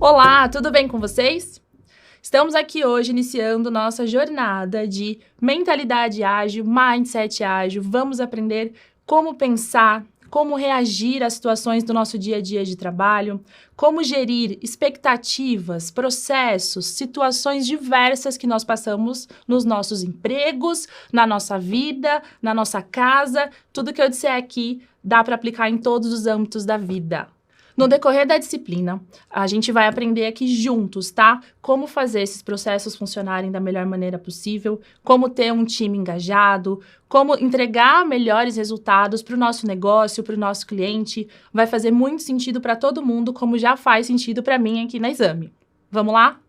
Olá, tudo bem com vocês? Estamos aqui hoje iniciando nossa jornada de mentalidade ágil, mindset ágil. Vamos aprender como pensar, como reagir às situações do nosso dia a dia de trabalho, como gerir expectativas, processos, situações diversas que nós passamos nos nossos empregos, na nossa vida, na nossa casa. Tudo que eu disser aqui dá para aplicar em todos os âmbitos da vida. No decorrer da disciplina, a gente vai aprender aqui juntos, tá? Como fazer esses processos funcionarem da melhor maneira possível, como ter um time engajado, como entregar melhores resultados para o nosso negócio, para o nosso cliente. Vai fazer muito sentido para todo mundo, como já faz sentido para mim aqui na Exame. Vamos lá?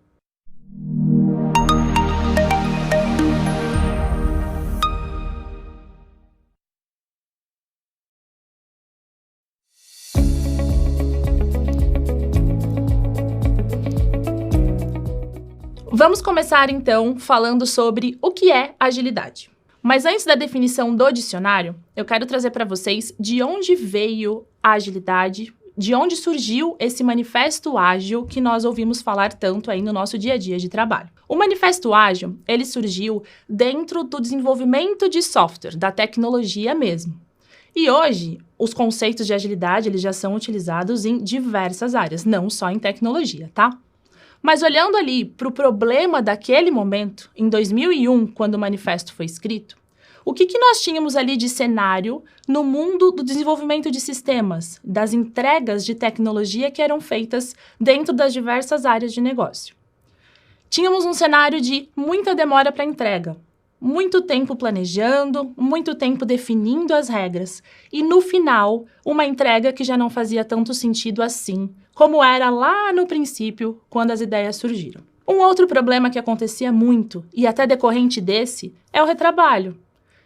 Vamos começar, então, falando sobre o que é agilidade. Mas antes da definição do dicionário, eu quero trazer para vocês de onde veio a agilidade, de onde surgiu esse manifesto ágil que nós ouvimos falar tanto aí no nosso dia a dia de trabalho. O manifesto ágil, ele surgiu dentro do desenvolvimento de software, da tecnologia mesmo. E hoje, os conceitos de agilidade, eles já são utilizados em diversas áreas, não só em tecnologia, tá? Mas olhando ali para o problema daquele momento, em 2001, quando o manifesto foi escrito, o que nós tínhamos ali de cenário no mundo do desenvolvimento de sistemas, das entregas de tecnologia que eram feitas dentro das diversas áreas de negócio? Tínhamos um cenário de muita demora para entrega, muito tempo planejando, muito tempo definindo as regras e, no final, uma entrega que já não fazia tanto sentido assim, como era lá no princípio, quando as ideias surgiram. Um outro problema que acontecia muito, e até decorrente desse, é o retrabalho.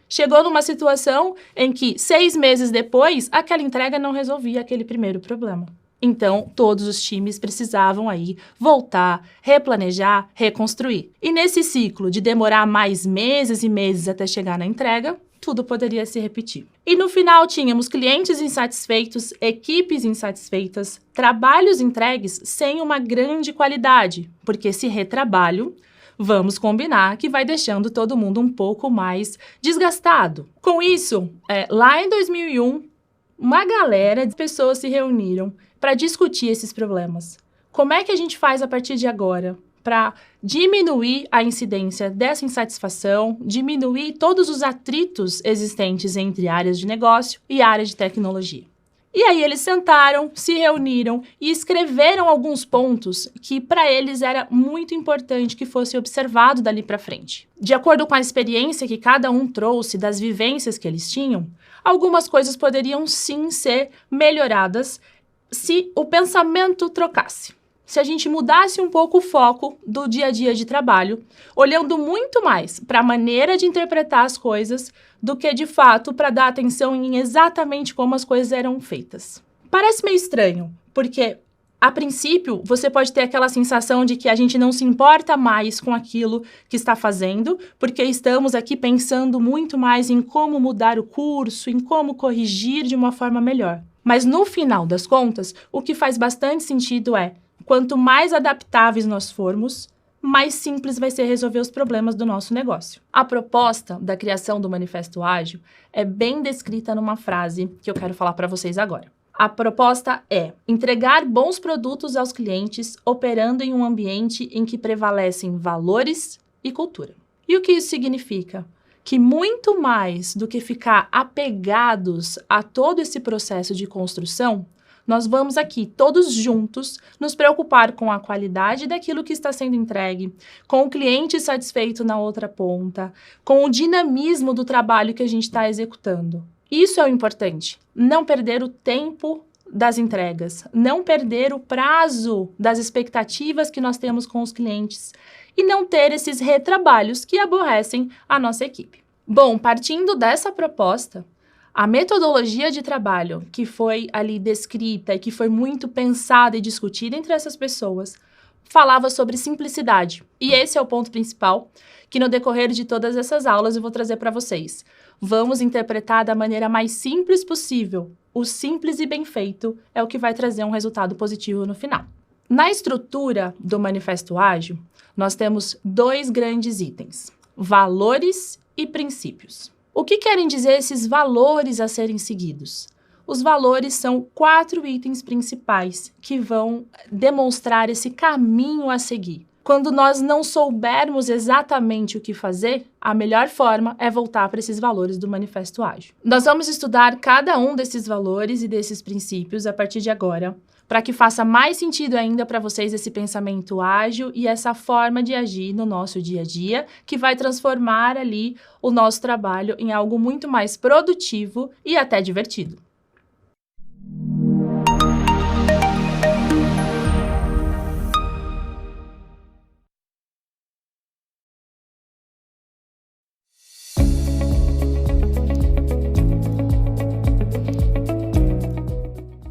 Chegou numa situação em que, 6 meses depois, aquela entrega não resolvia aquele primeiro problema. Então, todos os times precisavam aí voltar, replanejar, reconstruir. E nesse ciclo de demorar mais meses e meses até chegar na entrega, tudo poderia se repetir. E no final tínhamos clientes insatisfeitos, equipes insatisfeitas, trabalhos entregues sem uma grande qualidade, porque esse retrabalho, vamos combinar, que vai deixando todo mundo um pouco mais desgastado. Com isso, lá em 2001, uma galera de pessoas se reuniram para discutir esses problemas. Como é que a gente faz a partir de agora para diminuir a incidência dessa insatisfação, diminuir todos os atritos existentes entre áreas de negócio e áreas de tecnologia? E aí eles sentaram, se reuniram e escreveram alguns pontos que para eles era muito importante que fosse observado dali para frente. De acordo com a experiência que cada um trouxe das vivências que eles tinham, algumas coisas poderiam sim ser melhoradas se o pensamento trocasse. Se a gente mudasse um pouco o foco do dia a dia de trabalho, olhando muito mais para a maneira de interpretar as coisas do que, de fato, para dar atenção em exatamente como as coisas eram feitas. Parece meio estranho, porque, a princípio, você pode ter aquela sensação de que a gente não se importa mais com aquilo que está fazendo, porque estamos aqui pensando muito mais em como mudar o curso, em como corrigir de uma forma melhor. Mas, no final das contas, o que faz bastante sentido é, quanto mais adaptáveis nós formos, mais simples vai ser resolver os problemas do nosso negócio. A proposta da criação do Manifesto Ágil é bem descrita numa frase que eu quero falar para vocês agora. A proposta é entregar bons produtos aos clientes operando em um ambiente em que prevalecem valores e cultura. E o que isso significa? Que muito mais do que ficar apegados a todo esse processo de construção, nós vamos aqui, todos juntos, nos preocupar com a qualidade daquilo que está sendo entregue, com o cliente satisfeito na outra ponta, com o dinamismo do trabalho que a gente está executando. Isso é o importante, não perder o tempo das entregas, não perder o prazo das expectativas que nós temos com os clientes e não ter esses retrabalhos que aborrecem a nossa equipe. Bom, partindo dessa proposta, a metodologia de trabalho que foi ali descrita e que foi muito pensada e discutida entre essas pessoas falava sobre simplicidade. E esse é o ponto principal que no decorrer de todas essas aulas eu vou trazer para vocês. Vamos interpretar da maneira mais simples possível. O simples e bem feito é o que vai trazer um resultado positivo no final. Na estrutura do Manifesto Ágil, nós temos 2 grandes itens: valores e princípios. O que querem dizer esses valores a serem seguidos? Os valores são 4 itens principais que vão demonstrar esse caminho a seguir. Quando nós não soubermos exatamente o que fazer, a melhor forma é voltar para esses valores do Manifesto Ágil. Nós vamos estudar cada um desses valores e desses princípios a partir de agora, para que faça mais sentido ainda para vocês esse pensamento ágil e essa forma de agir no nosso dia a dia, que vai transformar ali o nosso trabalho em algo muito mais produtivo e até divertido.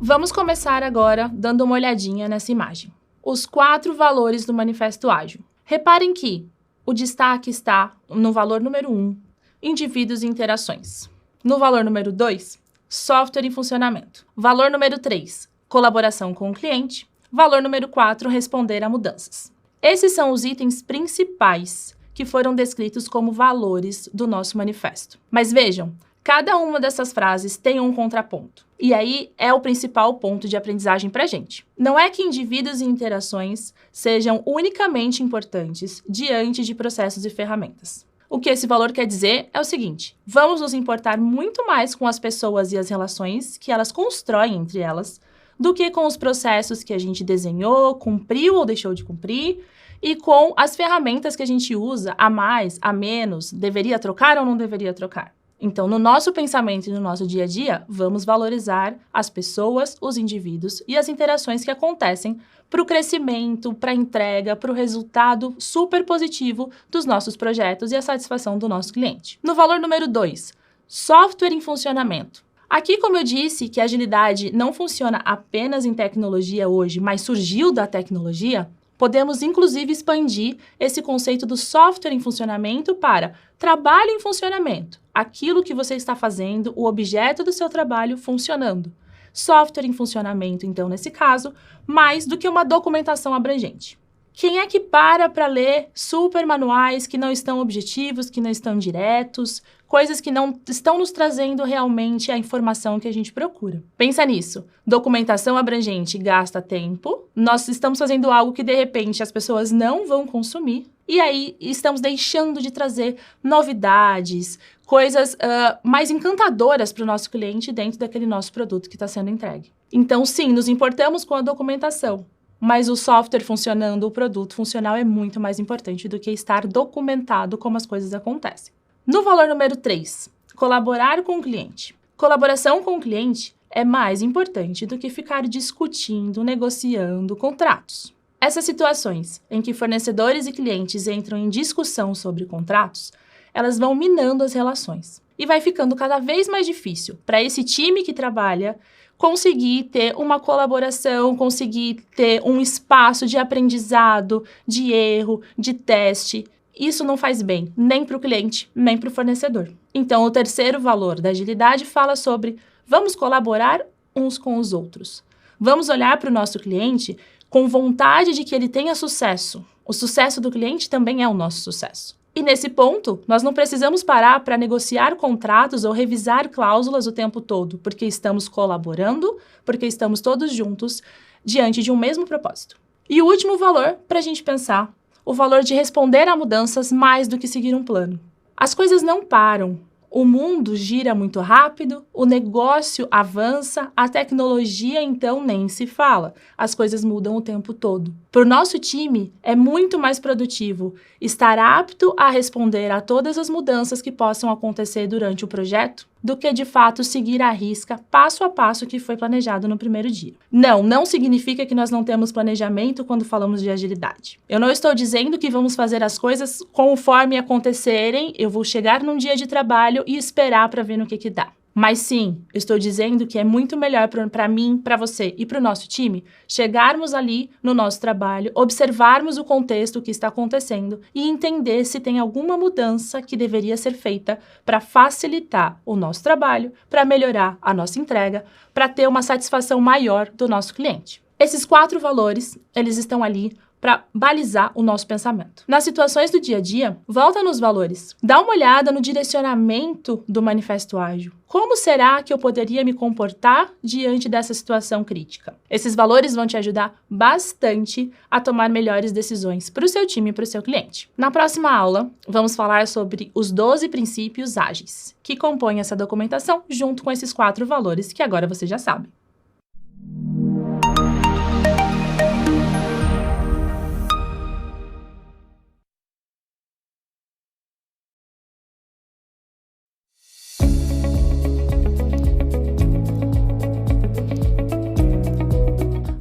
Vamos começar agora dando uma olhadinha nessa imagem. Os 4 valores do Manifesto Ágil. Reparem que o destaque está no valor número 1, indivíduos e interações. No valor número 2, software e funcionamento. Valor número 3, colaboração com o cliente. Valor número 4, responder a mudanças. Esses são os itens principais que foram descritos como valores do nosso manifesto. Mas vejam, cada uma dessas frases tem um contraponto. E aí é o principal ponto de aprendizagem para a gente. Não é que indivíduos e interações sejam unicamente importantes diante de processos e ferramentas. O que esse valor quer dizer é o seguinte: vamos nos importar muito mais com as pessoas e as relações que elas constroem entre elas, do que com os processos que a gente desenhou, cumpriu ou deixou de cumprir, e com as ferramentas que a gente usa a mais, a menos, deveria trocar ou não deveria trocar. Então, no nosso pensamento e no nosso dia a dia, vamos valorizar as pessoas, os indivíduos e as interações que acontecem para o crescimento, para a entrega, para o resultado super positivo dos nossos projetos e a satisfação do nosso cliente. No valor número 2, software em funcionamento. Aqui, como eu disse, que a agilidade não funciona apenas em tecnologia hoje, mas surgiu da tecnologia, podemos, inclusive, expandir esse conceito do software em funcionamento para trabalho em funcionamento. Aquilo que você está fazendo, o objeto do seu trabalho funcionando. Software em funcionamento, então, nesse caso, mais do que uma documentação abrangente. Quem é que para ler super manuais que não estão objetivos, que não estão diretos, coisas que não estão nos trazendo realmente a informação que a gente procura? Pensa nisso. Documentação abrangente gasta tempo, nós estamos fazendo algo que, de repente, as pessoas não vão consumir, e aí estamos deixando de trazer novidades, coisas mais encantadoras para o nosso cliente dentro daquele nosso produto que está sendo entregue. Então, sim, nos importamos com a documentação, mas o software funcionando, o produto funcional é muito mais importante do que estar documentado como as coisas acontecem. No valor número 3, colaborar com o cliente. Colaboração com o cliente é mais importante do que ficar discutindo, negociando contratos. Essas situações em que fornecedores e clientes entram em discussão sobre contratos, elas vão minando as relações. E vai ficando cada vez mais difícil para esse time que trabalha conseguir ter uma colaboração, conseguir ter um espaço de aprendizado, de erro, de teste. Isso não faz bem nem para o cliente, nem para o fornecedor. Então, o terceiro valor da agilidade fala sobre vamos colaborar uns com os outros. Vamos olhar para o nosso cliente com vontade de que ele tenha sucesso. O sucesso do cliente também é o nosso sucesso. E nesse ponto, nós não precisamos parar para negociar contratos ou revisar cláusulas o tempo todo, porque estamos colaborando, porque estamos todos juntos diante de um mesmo propósito. E o último valor para a gente pensar, o valor de responder a mudanças mais do que seguir um plano. As coisas não param. O mundo gira muito rápido, o negócio avança, a tecnologia então nem se fala. As coisas mudam o tempo todo. Para o nosso time, é muito mais produtivo estar apto a responder a todas as mudanças que possam acontecer durante o projeto do que, de fato, seguir à risca, passo a passo que foi planejado no primeiro dia. Não significa que nós não temos planejamento quando falamos de agilidade. Eu não estou dizendo que vamos fazer as coisas conforme acontecerem, eu vou chegar num dia de trabalho e esperar para ver no que dá. Mas sim, eu estou dizendo que é muito melhor para mim, para você e para o nosso time chegarmos ali no nosso trabalho, observarmos o contexto que está acontecendo e entender se tem alguma mudança que deveria ser feita para facilitar o nosso trabalho, para melhorar a nossa entrega, para ter uma satisfação maior do nosso cliente. Esses 4 valores, eles estão ali para balizar o nosso pensamento. Nas situações do dia a dia, volta nos valores. Dá uma olhada no direcionamento do manifesto ágil. Como será que eu poderia me comportar diante dessa situação crítica? Esses valores vão te ajudar bastante a tomar melhores decisões para o seu time e para o seu cliente. Na próxima aula, vamos falar sobre os 12 princípios ágeis, que compõem essa documentação junto com esses 4 valores que agora você já sabe.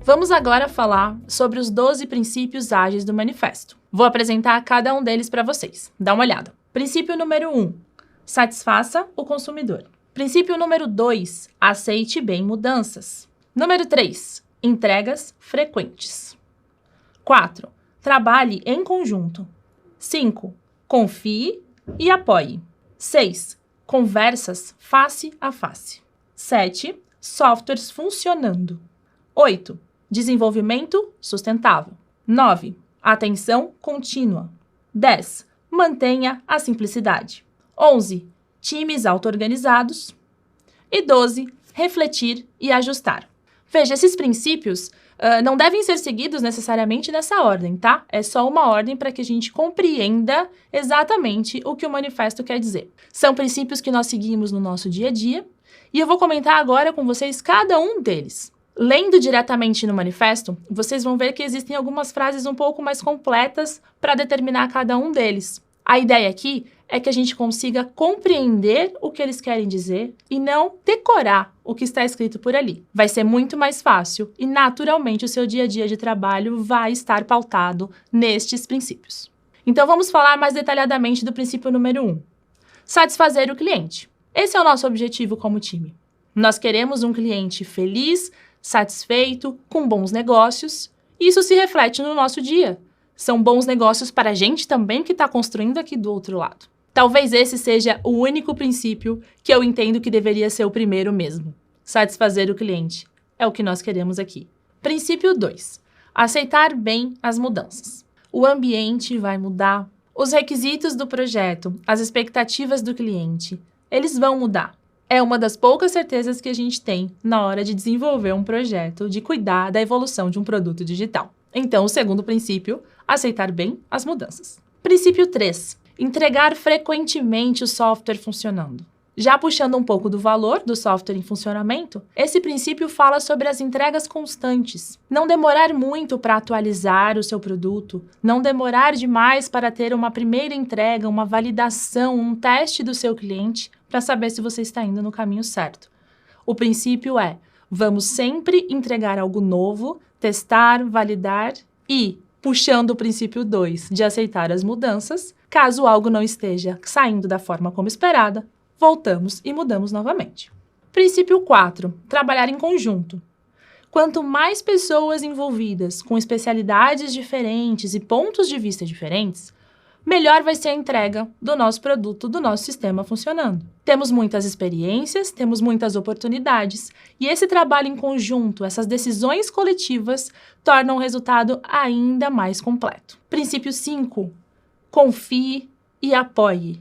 Vamos agora falar sobre os 12 princípios ágeis do manifesto. Vou apresentar cada um deles para vocês. Dá uma olhada. Princípio número 1, satisfaça o consumidor. Princípio número 2, aceite bem mudanças. Número 3, entregas frequentes. 4, trabalhe em conjunto. 5, confie e apoie. 6, conversas face a face. 7, softwares funcionando. 8, desenvolvimento sustentável. 9, atenção contínua. 10, mantenha a simplicidade. 11, times auto-organizados. E 12, refletir e ajustar. Veja, esses princípios não devem ser seguidos necessariamente nessa ordem, tá? É só uma ordem para que a gente compreenda exatamente o que o manifesto quer dizer. São princípios que nós seguimos no nosso dia a dia e eu vou comentar agora com vocês cada um deles. Lendo diretamente no manifesto, vocês vão ver que existem algumas frases um pouco mais completas para determinar cada um deles. A ideia aqui é que a gente consiga compreender o que eles querem dizer e não decorar o que está escrito por ali. Vai ser muito mais fácil e, naturalmente, o seu dia a dia de trabalho vai estar pautado nestes princípios. Então, vamos falar mais detalhadamente do princípio número 1. Satisfazer o cliente. Esse é o nosso objetivo como time. Nós queremos um cliente feliz, satisfeito, com bons negócios. Isso se reflete no nosso dia. São bons negócios para a gente também que está construindo aqui do outro lado. Talvez esse seja o único princípio que eu entendo que deveria ser o primeiro mesmo. Satisfazer o cliente. É o que nós queremos aqui. Princípio 2. Aceitar bem as mudanças. O ambiente vai mudar. Os requisitos do projeto, as expectativas do cliente, eles vão mudar. É uma das poucas certezas que a gente tem na hora de desenvolver um projeto, de cuidar da evolução de um produto digital. Então, o segundo princípio, aceitar bem as mudanças. Princípio 3, entregar frequentemente o software funcionando. Já puxando um pouco do valor do software em funcionamento, esse princípio fala sobre as entregas constantes. Não demorar muito para atualizar o seu produto, não demorar demais para ter uma primeira entrega, uma validação, um teste do seu cliente para saber se você está indo no caminho certo. O princípio é, vamos sempre entregar algo novo, testar, validar e, puxando o princípio 2 de aceitar as mudanças, caso algo não esteja saindo da forma como esperada, voltamos e mudamos novamente. Princípio 4. Trabalhar em conjunto. Quanto mais pessoas envolvidas com especialidades diferentes e pontos de vista diferentes, melhor vai ser a entrega do nosso produto, do nosso sistema funcionando. Temos muitas experiências, temos muitas oportunidades, e esse trabalho em conjunto, essas decisões coletivas, tornam o resultado ainda mais completo. Princípio 5. Confie e apoie.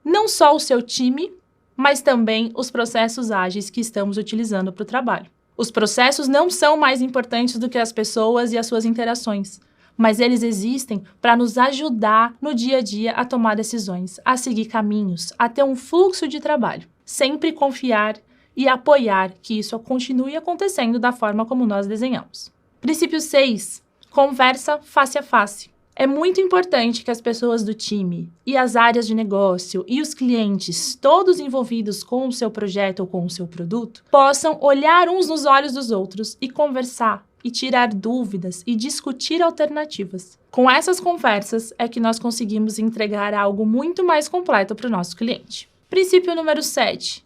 Não só o seu time, mas também os processos ágeis que estamos utilizando para o trabalho. Os processos não são mais importantes do que as pessoas e as suas interações, mas eles existem para nos ajudar no dia a dia a tomar decisões, a seguir caminhos, a ter um fluxo de trabalho. Sempre confiar e apoiar que isso continue acontecendo da forma como nós desenhamos. Princípio 6. Conversa face a face. É muito importante que as pessoas do time e as áreas de negócio e os clientes, todos envolvidos com o seu projeto ou com o seu produto, possam olhar uns nos olhos dos outros e conversar, e tirar dúvidas e discutir alternativas. Com essas conversas é que nós conseguimos entregar algo muito mais completo para o nosso cliente. Princípio número 7.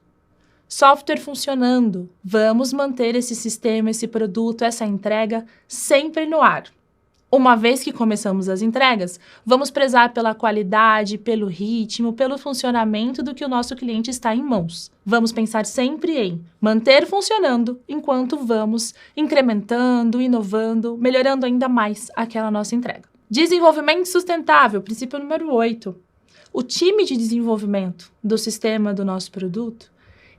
Software funcionando. Vamos manter esse sistema, esse produto, essa entrega sempre no ar. Uma vez que começamos as entregas, vamos prezar pela qualidade, pelo ritmo, pelo funcionamento do que o nosso cliente está em mãos. Vamos pensar sempre em manter funcionando enquanto vamos incrementando, inovando, melhorando ainda mais aquela nossa entrega. Desenvolvimento sustentável, princípio número 8. O time de desenvolvimento do sistema do nosso produto,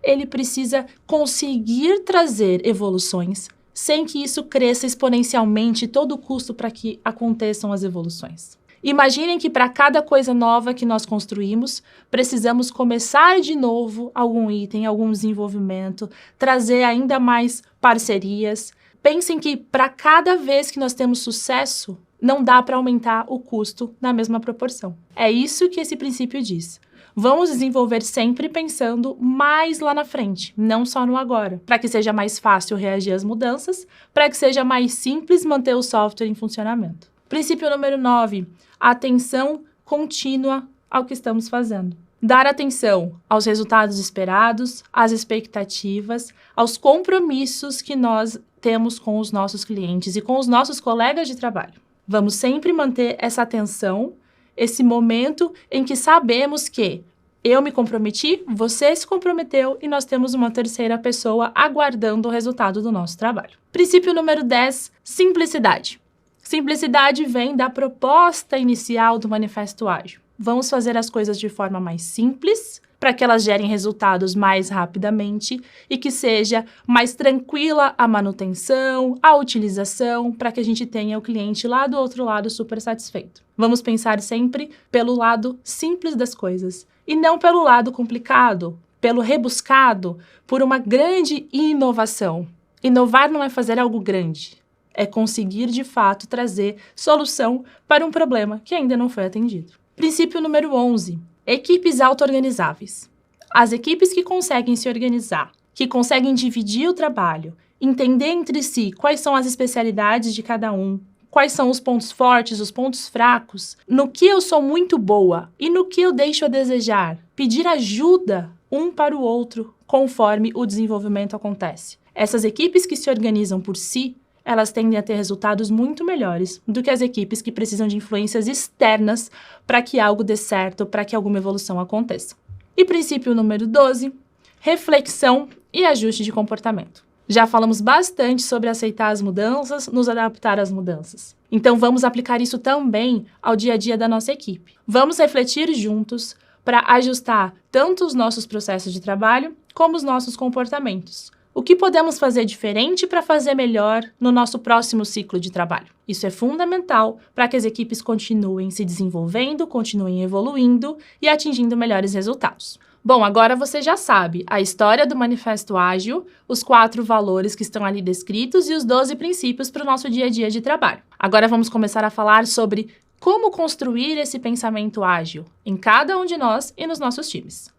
ele precisa conseguir trazer evoluções sem que isso cresça exponencialmente todo o custo para que aconteçam as evoluções. Imaginem que para cada coisa nova que nós construímos, precisamos começar de novo algum item, algum desenvolvimento, trazer ainda mais parcerias. Pensem que para cada vez que nós temos sucesso, não dá para aumentar o custo na mesma proporção. É isso que esse princípio diz. Vamos desenvolver sempre pensando mais lá na frente, não só no agora, para que seja mais fácil reagir às mudanças, para que seja mais simples manter o software em funcionamento. Princípio número 9, atenção contínua ao que estamos fazendo. Dar atenção aos resultados esperados, às expectativas, aos compromissos que nós temos com os nossos clientes e com os nossos colegas de trabalho. Vamos sempre manter essa atenção, esse momento em que sabemos que eu me comprometi, você se comprometeu e nós temos uma terceira pessoa aguardando o resultado do nosso trabalho. Princípio número 10, simplicidade. Simplicidade vem da proposta inicial do Manifesto Ágil. Vamos fazer as coisas de forma mais simples, para que elas gerem resultados mais rapidamente e que seja mais tranquila a manutenção, a utilização, para que a gente tenha o cliente lá do outro lado super satisfeito. Vamos pensar sempre pelo lado simples das coisas e não pelo lado complicado, pelo rebuscado, por uma grande inovação. Inovar não é fazer algo grande, é conseguir de fato trazer solução para um problema que ainda não foi atendido. Princípio número 11. Equipes auto-organizáveis. As equipes que conseguem se organizar, que conseguem dividir o trabalho, entender entre si quais são as especialidades de cada um, quais são os pontos fortes, os pontos fracos, no que eu sou muito boa e no que eu deixo a desejar, pedir ajuda um para o outro conforme o desenvolvimento acontece. Essas equipes que se organizam por si, elas tendem a ter resultados muito melhores do que as equipes que precisam de influências externas para que algo dê certo, para que alguma evolução aconteça. E princípio número 12, reflexão e ajuste de comportamento. Já falamos bastante sobre aceitar as mudanças, nos adaptar às mudanças. Então vamos aplicar isso também ao dia a dia da nossa equipe. Vamos refletir juntos para ajustar tanto os nossos processos de trabalho como os nossos comportamentos. O que podemos fazer diferente para fazer melhor no nosso próximo ciclo de trabalho? Isso é fundamental para que as equipes continuem se desenvolvendo, continuem evoluindo e atingindo melhores resultados. Bom, agora você já sabe a história do Manifesto Ágil, os 4 valores que estão ali descritos e os 12 princípios para o nosso dia a dia de trabalho. Agora vamos começar a falar sobre como construir esse pensamento ágil em cada um de nós e nos nossos times.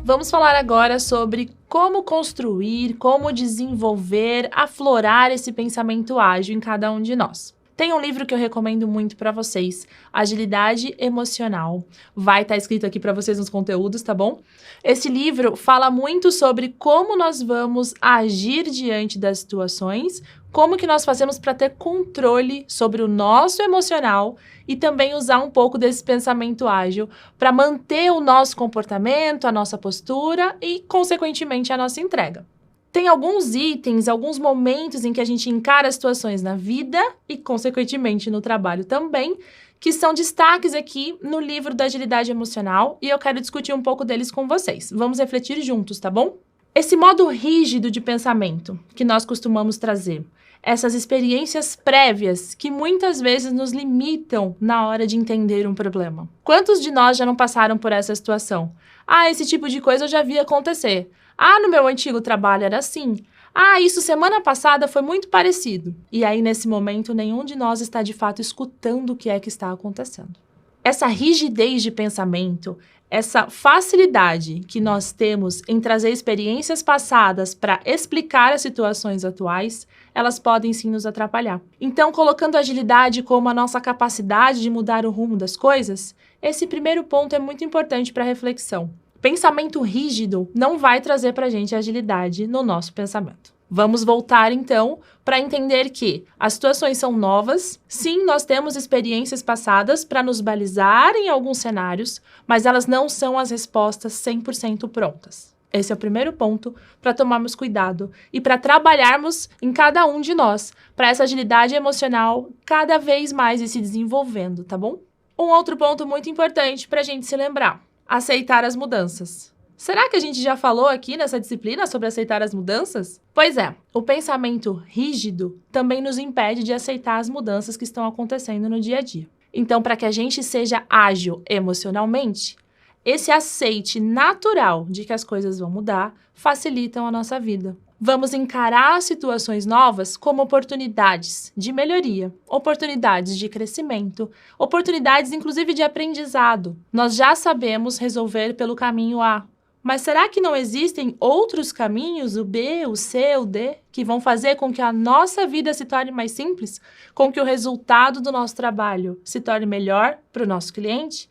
Vamos falar agora sobre como construir, como desenvolver, aflorar esse pensamento ágil em cada um de nós. Tem um livro que eu recomendo muito para vocês, Agilidade Emocional. Vai estar escrito aqui para vocês nos conteúdos, tá bom? Esse livro fala muito sobre como nós vamos agir diante das situações, como que nós fazemos para ter controle sobre o nosso emocional e também usar um pouco desse pensamento ágil para manter o nosso comportamento, a nossa postura e, consequentemente, a nossa entrega. Tem alguns itens, alguns momentos em que a gente encara situações na vida e, consequentemente, no trabalho também, que são destaques aqui no livro da Agilidade Emocional e eu quero discutir um pouco deles com vocês. Vamos refletir juntos, tá bom? Esse modo rígido de pensamento que nós costumamos trazer, essas experiências prévias que muitas vezes nos limitam na hora de entender um problema. Quantos de nós já não passaram por essa situação? Ah, esse tipo de coisa eu já vi acontecer. Ah, no meu antigo trabalho era assim. Ah, isso semana passada foi muito parecido. E aí, nesse momento, nenhum de nós está de fato escutando o que é que está acontecendo. Essa rigidez de pensamento, essa facilidade que nós temos em trazer experiências passadas para explicar as situações atuais, elas podem sim nos atrapalhar. Então, colocando a agilidade como a nossa capacidade de mudar o rumo das coisas, esse primeiro ponto é muito importante para reflexão. Pensamento rígido não vai trazer para a gente agilidade no nosso pensamento. Vamos voltar, então, para entender que as situações são novas. Sim, nós temos experiências passadas para nos balizar em alguns cenários, mas elas não são as respostas 100% prontas. Esse é o primeiro ponto para tomarmos cuidado e para trabalharmos em cada um de nós, para essa agilidade emocional cada vez mais ir se desenvolvendo, tá bom? Um outro ponto muito importante para a gente se lembrar: aceitar as mudanças. Será que a gente já falou aqui nessa disciplina sobre aceitar as mudanças? Pois é, o pensamento rígido também nos impede de aceitar as mudanças que estão acontecendo no dia a dia. Então, para que a gente seja ágil emocionalmente, esse aceite natural de que as coisas vão mudar facilitam a nossa vida. Vamos encarar situações novas como oportunidades de melhoria, oportunidades de crescimento, oportunidades inclusive de aprendizado. Nós já sabemos resolver pelo caminho A. Mas será que não existem outros caminhos, o B, o C, o D, que vão fazer com que a nossa vida se torne mais simples? Com que o resultado do nosso trabalho se torne melhor para o nosso cliente?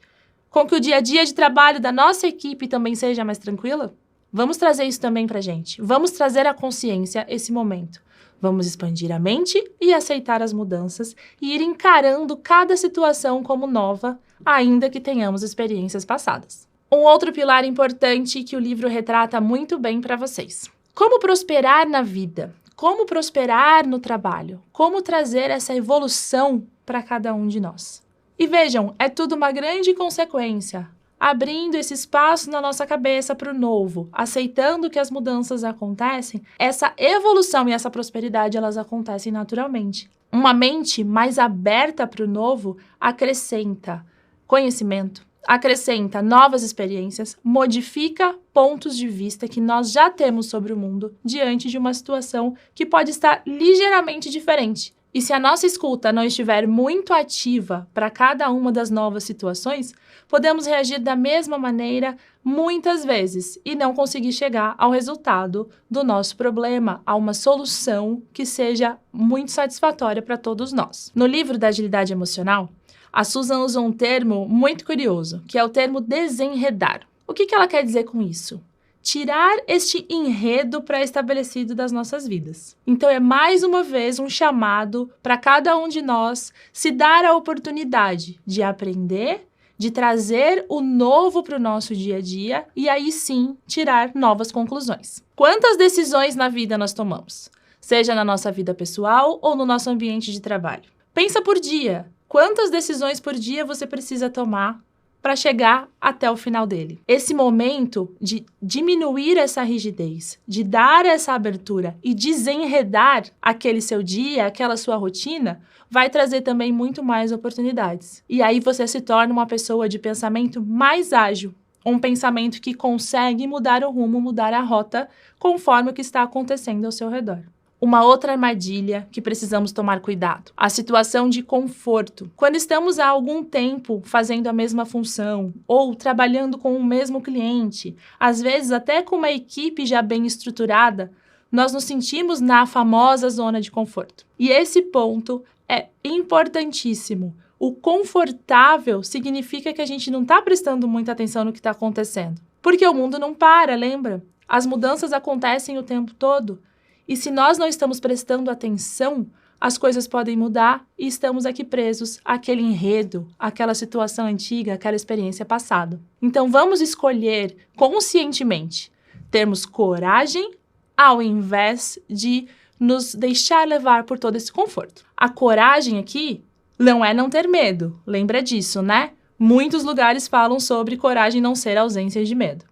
Com que o dia a dia de trabalho da nossa equipe também seja mais tranquila? Vamos trazer isso também para a gente. Vamos trazer à consciência esse momento. Vamos expandir a mente e aceitar as mudanças e ir encarando cada situação como nova, ainda que tenhamos experiências passadas. Um outro pilar importante que o livro retrata muito bem para vocês. Como prosperar na vida? Como prosperar no trabalho? Como trazer essa evolução para cada um de nós? E vejam, é tudo uma grande consequência. Abrindo esse espaço na nossa cabeça para o novo, aceitando que as mudanças acontecem, essa evolução e essa prosperidade, elas acontecem naturalmente. Uma mente mais aberta para o novo acrescenta conhecimento, acrescenta novas experiências, modifica pontos de vista que nós já temos sobre o mundo diante de uma situação que pode estar ligeiramente diferente. E se a nossa escuta não estiver muito ativa para cada uma das novas situações, podemos reagir da mesma maneira muitas vezes e não conseguir chegar ao resultado do nosso problema, a uma solução que seja muito satisfatória para todos nós. No livro da Agilidade Emocional, a Susan usa um termo muito curioso, que é o termo desenredar. O que ela quer dizer com isso? Tirar este enredo pré-estabelecido das nossas vidas. Então, é mais uma vez um chamado para cada um de nós se dar a oportunidade de aprender, de trazer o novo para o nosso dia a dia e aí sim tirar novas conclusões. Quantas decisões na vida nós tomamos? Seja na nossa vida pessoal ou no nosso ambiente de trabalho. Pensa por dia. Quantas decisões por dia você precisa tomar para chegar até o final dele? Esse momento de diminuir essa rigidez, de dar essa abertura e desenredar aquele seu dia, aquela sua rotina, vai trazer também muito mais oportunidades. E aí você se torna uma pessoa de pensamento mais ágil, um pensamento que consegue mudar o rumo, mudar a rota conforme o que está acontecendo ao seu redor. Uma outra armadilha que precisamos tomar cuidado, a situação de conforto. Quando estamos há algum tempo fazendo a mesma função ou trabalhando com o mesmo cliente, às vezes até com uma equipe já bem estruturada, nós nos sentimos na famosa zona de conforto. E esse ponto é importantíssimo. O confortável significa que a gente não está prestando muita atenção no que está acontecendo. Porque o mundo não para, lembra? As mudanças acontecem o tempo todo. E se nós não estamos prestando atenção, as coisas podem mudar e estamos aqui presos àquele enredo, àquela situação antiga, àquela experiência passada. Então vamos escolher conscientemente termos coragem ao invés de nos deixar levar por todo esse conforto. A coragem aqui não é não ter medo, lembra disso, né? Muitos lugares falam sobre coragem não ser ausência de medo.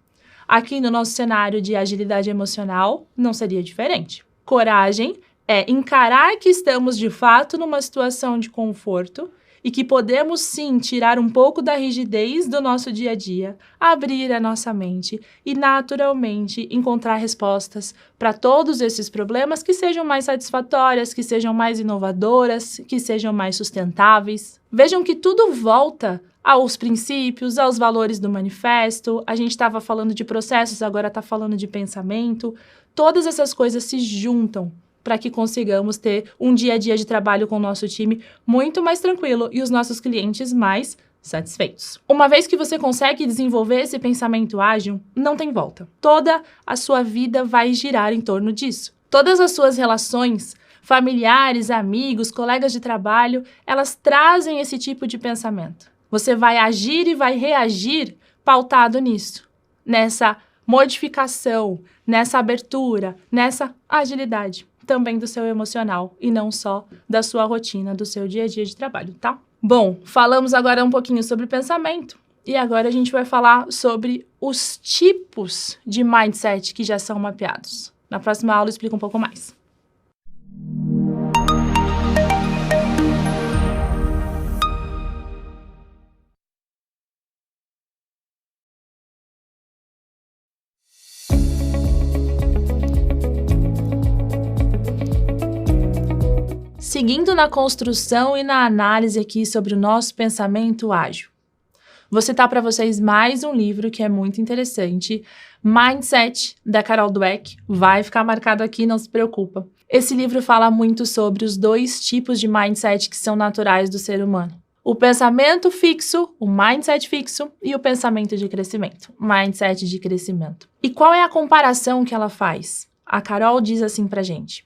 Aqui no nosso cenário de agilidade emocional, não seria diferente. Coragem é encarar que estamos de fato numa situação de conforto e que podemos sim tirar um pouco da rigidez do nosso dia a dia, abrir a nossa mente e naturalmente encontrar respostas para todos esses problemas que sejam mais satisfatórias, que sejam mais inovadoras, que sejam mais sustentáveis. Vejam que tudo volta aos princípios, aos valores do manifesto. A gente estava falando de processos, agora está falando de pensamento. Todas essas coisas se juntam para que consigamos ter um dia a dia de trabalho com o nosso time muito mais tranquilo e os nossos clientes mais satisfeitos. Uma vez que você consegue desenvolver esse pensamento ágil, não tem volta. Toda a sua vida vai girar em torno disso. Todas as suas relações, familiares, amigos, colegas de trabalho, elas trazem esse tipo de pensamento. Você vai agir e vai reagir pautado nisso, nessa modificação, nessa abertura, nessa agilidade também do seu emocional e não só da sua rotina, do seu dia a dia de trabalho, tá? Bom, falamos agora um pouquinho sobre pensamento e agora a gente vai falar sobre os tipos de mindset que já são mapeados. Na próxima aula eu explico um pouco mais. Seguindo na construção e na análise aqui sobre o nosso pensamento ágil. Vou citar para vocês mais um livro que é muito interessante, Mindset, da Carol Dweck. Vai ficar marcado aqui, não se preocupa. Esse livro fala muito sobre os dois tipos de mindset que são naturais do ser humano. O pensamento fixo, o mindset fixo, e o pensamento de crescimento, mindset de crescimento. E qual é a comparação que ela faz? A Carol diz assim pra gente: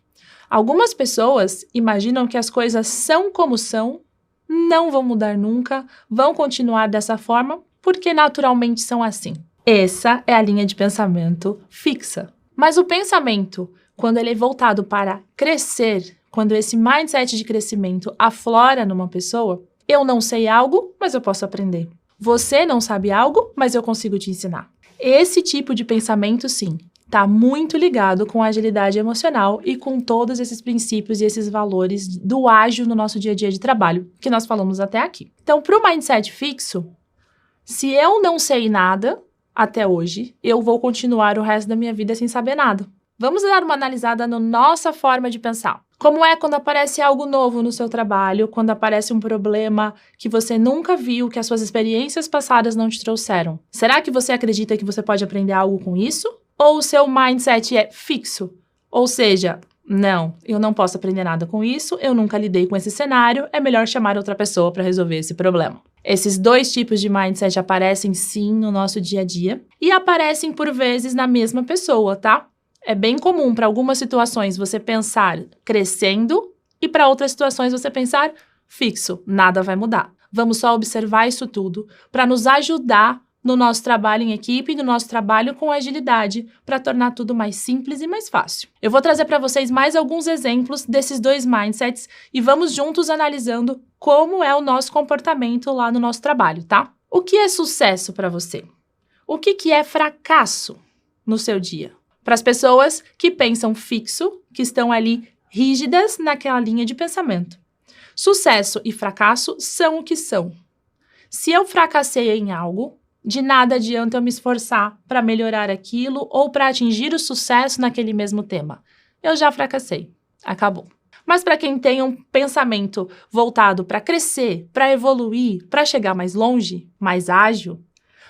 algumas pessoas imaginam que as coisas são como são, não vão mudar nunca, vão continuar dessa forma, porque naturalmente são assim. Essa é a linha de pensamento fixa. Mas o pensamento, quando ele é voltado para crescer, quando esse mindset de crescimento aflora numa pessoa, eu não sei algo, mas eu posso aprender. Você não sabe algo, mas eu consigo te ensinar. Esse tipo de pensamento, sim, está muito ligado com a agilidade emocional e com todos esses princípios e esses valores do ágil no nosso dia a dia de trabalho, que nós falamos até aqui. Então, para o mindset fixo, se eu não sei nada até hoje, eu vou continuar o resto da minha vida sem saber nada. Vamos dar uma analisada na nossa forma de pensar. Como é quando aparece algo novo no seu trabalho, quando aparece um problema que você nunca viu, que as suas experiências passadas não te trouxeram? Será que você acredita que você pode aprender algo com isso? Ou o seu mindset é fixo? Ou seja, não, eu não posso aprender nada com isso, eu nunca lidei com esse cenário, é melhor chamar outra pessoa para resolver esse problema. Esses dois tipos de mindset aparecem sim no nosso dia a dia e aparecem por vezes na mesma pessoa, tá? É bem comum para algumas situações você pensar crescendo e para outras situações você pensar fixo, nada vai mudar. Vamos só observar isso tudo para nos ajudar no nosso trabalho em equipe e no nosso trabalho com agilidade, para tornar tudo mais simples e mais fácil. Eu vou trazer para vocês mais alguns exemplos desses dois mindsets e vamos juntos analisando como é o nosso comportamento lá no nosso trabalho, tá? O que é sucesso para você? O que é fracasso no seu dia? Para as pessoas que pensam fixo, que estão ali rígidas naquela linha de pensamento. Sucesso e fracasso são o que são. Se eu fracassei em algo, de nada adianta eu me esforçar para melhorar aquilo ou para atingir o sucesso naquele mesmo tema. Eu já fracassei. Acabou. Mas para quem tem um pensamento voltado para crescer, para evoluir, para chegar mais longe, mais ágil,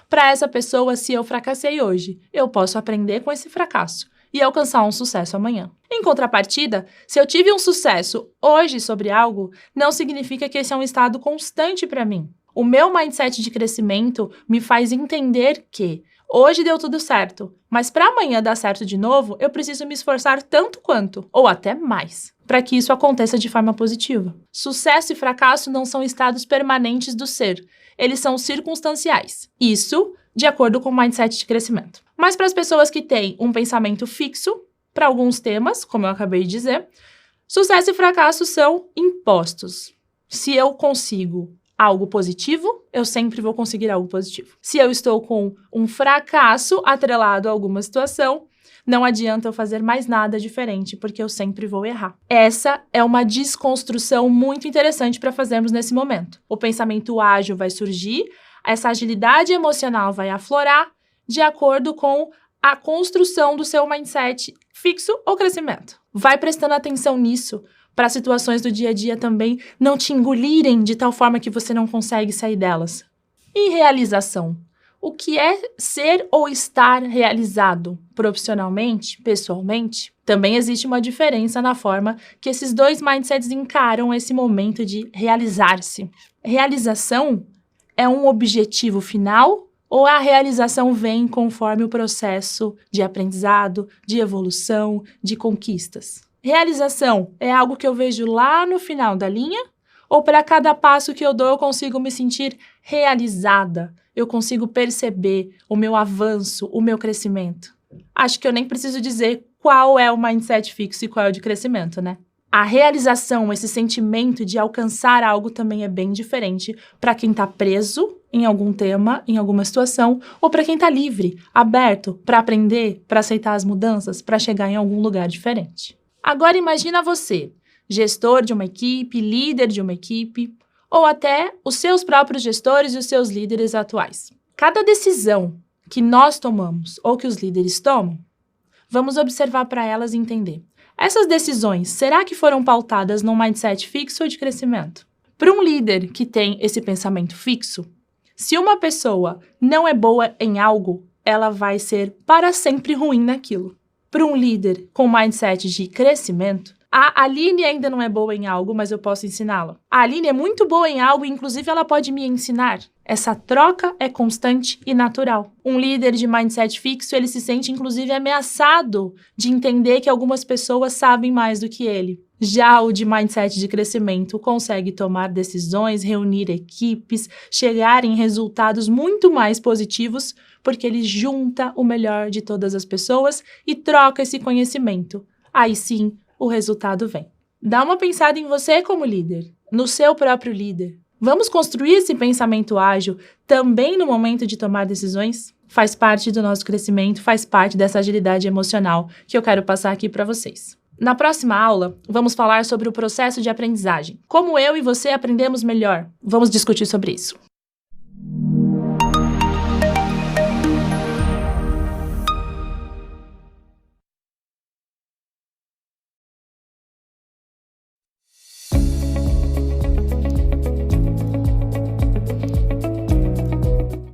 para essa pessoa, se eu fracassei hoje, eu posso aprender com esse fracasso e alcançar um sucesso amanhã. Em contrapartida, se eu tive um sucesso hoje sobre algo, não significa que esse é um estado constante para mim. O meu mindset de crescimento me faz entender que hoje deu tudo certo, mas para amanhã dar certo de novo, eu preciso me esforçar tanto quanto, ou até mais, para que isso aconteça de forma positiva. Sucesso e fracasso não são estados permanentes do ser, eles são circunstanciais. Isso de acordo com o mindset de crescimento. Mas para as pessoas que têm um pensamento fixo, para alguns temas, como eu acabei de dizer, sucesso e fracasso são impostos. Se eu consigo algo positivo, eu sempre vou conseguir algo positivo. Se eu estou com um fracasso atrelado a alguma situação, não adianta eu fazer mais nada diferente, porque eu sempre vou errar. Essa é uma desconstrução muito interessante para fazermos nesse momento. O pensamento ágil vai surgir, essa agilidade emocional vai aflorar de acordo com a construção do seu mindset fixo ou crescimento. Vai prestando atenção nisso para situações do dia a dia também não te engolirem de tal forma que você não consegue sair delas. E realização. O que é ser ou estar realizado profissionalmente, pessoalmente? Também existe uma diferença na forma que esses dois mindsets encaram esse momento de realizar-se. Realização é um objetivo final ou a realização vem conforme o processo de aprendizado, de evolução, de conquistas? Realização é algo que eu vejo lá no final da linha? Ou para cada passo que eu dou eu consigo me sentir realizada? Eu consigo perceber o meu avanço, o meu crescimento? Acho que eu nem preciso dizer qual é o mindset fixo e qual é o de crescimento, né? A realização, esse sentimento de alcançar algo também é bem diferente para quem está preso em algum tema, em alguma situação, ou para quem está livre, aberto para aprender, para aceitar as mudanças, para chegar em algum lugar diferente. Agora imagina você, gestor de uma equipe, líder de uma equipe, ou até os seus próprios gestores e os seus líderes atuais. Cada decisão que nós tomamos ou que os líderes tomam, vamos observar para elas e entender. Essas decisões, será que foram pautadas num mindset fixo ou de crescimento? Para um líder que tem esse pensamento fixo, se uma pessoa não é boa em algo, ela vai ser para sempre ruim naquilo. Para um líder com mindset de crescimento, a Aline ainda não é boa em algo, mas eu posso ensiná-la. A Aline é muito boa em algo e, inclusive, ela pode me ensinar. Essa troca é constante e natural. Um líder de mindset fixo, ele se sente, inclusive, ameaçado de entender que algumas pessoas sabem mais do que ele. Já o de mindset de crescimento consegue tomar decisões, reunir equipes, chegar em resultados muito mais positivos, porque ele junta o melhor de todas as pessoas e troca esse conhecimento. Aí sim, o resultado vem. Dá uma pensada em você como líder, no seu próprio líder. Vamos construir esse pensamento ágil também no momento de tomar decisões? Faz parte do nosso crescimento, faz parte dessa agilidade emocional que eu quero passar aqui para vocês. Na próxima aula, vamos falar sobre o processo de aprendizagem. Como eu e você aprendemos melhor? Vamos discutir sobre isso.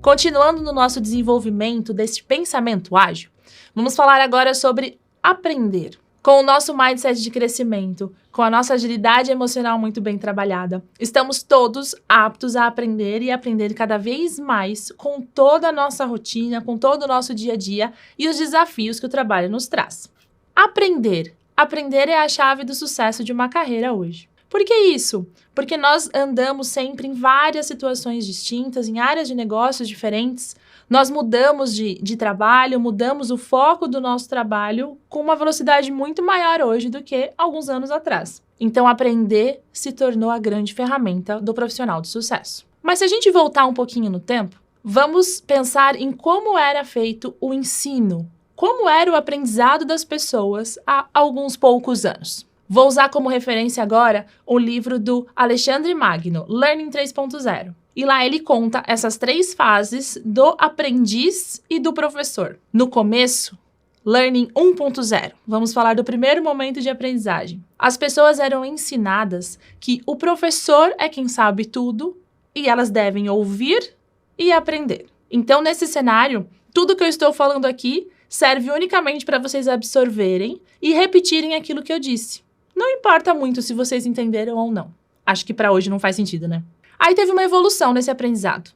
Continuando no nosso desenvolvimento desse pensamento ágil, vamos falar agora sobre aprender. Com o nosso mindset de crescimento, com a nossa agilidade emocional muito bem trabalhada, estamos todos aptos a aprender e aprender cada vez mais com toda a nossa rotina, com todo o nosso dia a dia e os desafios que o trabalho nos traz. Aprender. Aprender é a chave do sucesso de uma carreira hoje. Por que isso? Porque nós andamos sempre em várias situações distintas, em áreas de negócios diferentes. Nós mudamos de trabalho, mudamos o foco do nosso trabalho com uma velocidade muito maior hoje do que alguns anos atrás. Então, aprender se tornou a grande ferramenta do profissional de sucesso. Mas se a gente voltar um pouquinho no tempo, vamos pensar em como era feito o ensino, como era o aprendizado das pessoas há alguns poucos anos. Vou usar como referência agora o livro do Alexandre Magno, Learning 3.0. E lá ele conta essas 3 fases do aprendiz e do professor. No começo, Learning 1.0. Vamos falar do primeiro momento de aprendizagem. As pessoas eram ensinadas que o professor é quem sabe tudo e elas devem ouvir e aprender. Então, nesse cenário, tudo que eu estou falando aqui serve unicamente para vocês absorverem e repetirem aquilo que eu disse. Não importa muito se vocês entenderam ou não. Acho que para hoje não faz sentido, né? Aí teve uma evolução nesse aprendizado.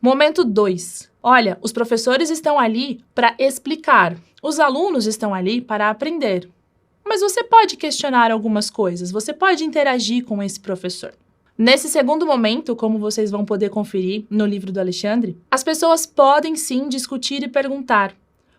Momento 2. Olha, os professores estão ali para explicar. Os alunos estão ali para aprender. Mas você pode questionar algumas coisas. Você pode interagir com esse professor. Nesse segundo momento, como vocês vão poder conferir no livro do Alexandre, as pessoas podem sim discutir e perguntar.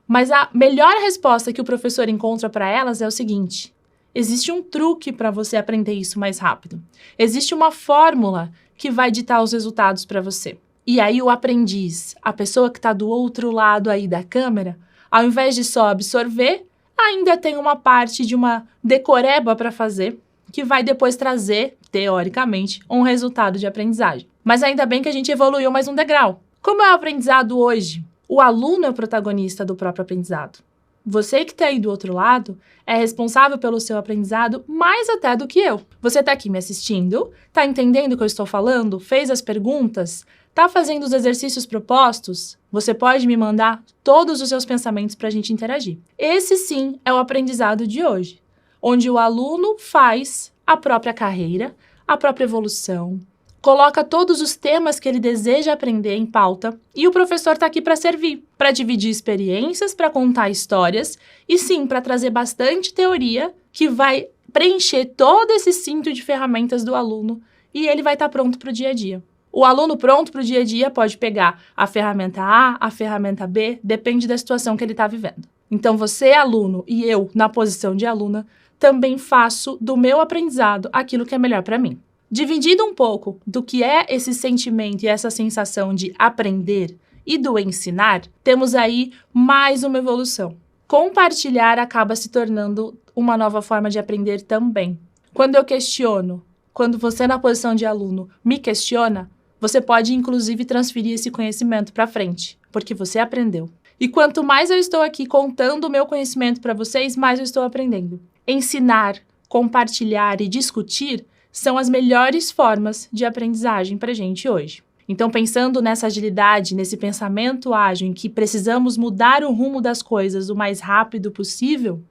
Mas a melhor resposta que o professor encontra para elas é o seguinte: existe um truque para você aprender isso mais rápido. Existe uma fórmula que vai ditar os resultados para você. E aí o aprendiz, a pessoa que está do outro lado aí da câmera, ao invés de só absorver, ainda tem uma parte de uma decoreba para fazer, que vai depois trazer, teoricamente, um resultado de aprendizagem. Mas ainda bem que a gente evoluiu mais um degrau. Como é o aprendizado hoje? O aluno é o protagonista do próprio aprendizado. Você que está aí do outro lado é responsável pelo seu aprendizado mais até do que eu. Você está aqui me assistindo, está entendendo o que eu estou falando, fez as perguntas, está fazendo os exercícios propostos? Você pode me mandar todos os seus pensamentos para a gente interagir. Esse sim é o aprendizado de hoje, onde o aluno faz a própria carreira, a própria evolução, coloca todos os temas que ele deseja aprender em pauta e o professor está aqui para servir, para dividir experiências, para contar histórias e sim, para trazer bastante teoria que vai preencher todo esse cinto de ferramentas do aluno e ele vai estar pronto para o dia a dia. O aluno pronto para o dia a dia pode pegar a ferramenta A, a ferramenta B, depende da situação que ele está vivendo. Então você, aluno, e eu, na posição de aluna, também faço do meu aprendizado aquilo que é melhor para mim. Dividido um pouco do que é esse sentimento e essa sensação de aprender e do ensinar, temos aí mais uma evolução. Compartilhar acaba se tornando uma nova forma de aprender também. Quando eu questiono, quando você na posição de aluno me questiona, você pode inclusive transferir esse conhecimento para frente, porque você aprendeu. E quanto mais eu estou aqui contando o meu conhecimento para vocês, mais eu estou aprendendo. Ensinar, compartilhar e discutir são as melhores formas de aprendizagem para a gente hoje. Então, pensando nessa agilidade, nesse pensamento ágil em que precisamos mudar o rumo das coisas o mais rápido possível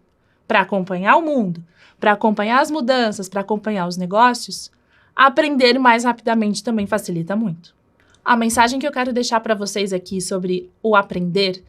para acompanhar o mundo, para acompanhar as mudanças, para acompanhar os negócios, aprender mais rapidamente também facilita muito. A mensagem que eu quero deixar para vocês aqui sobre o aprender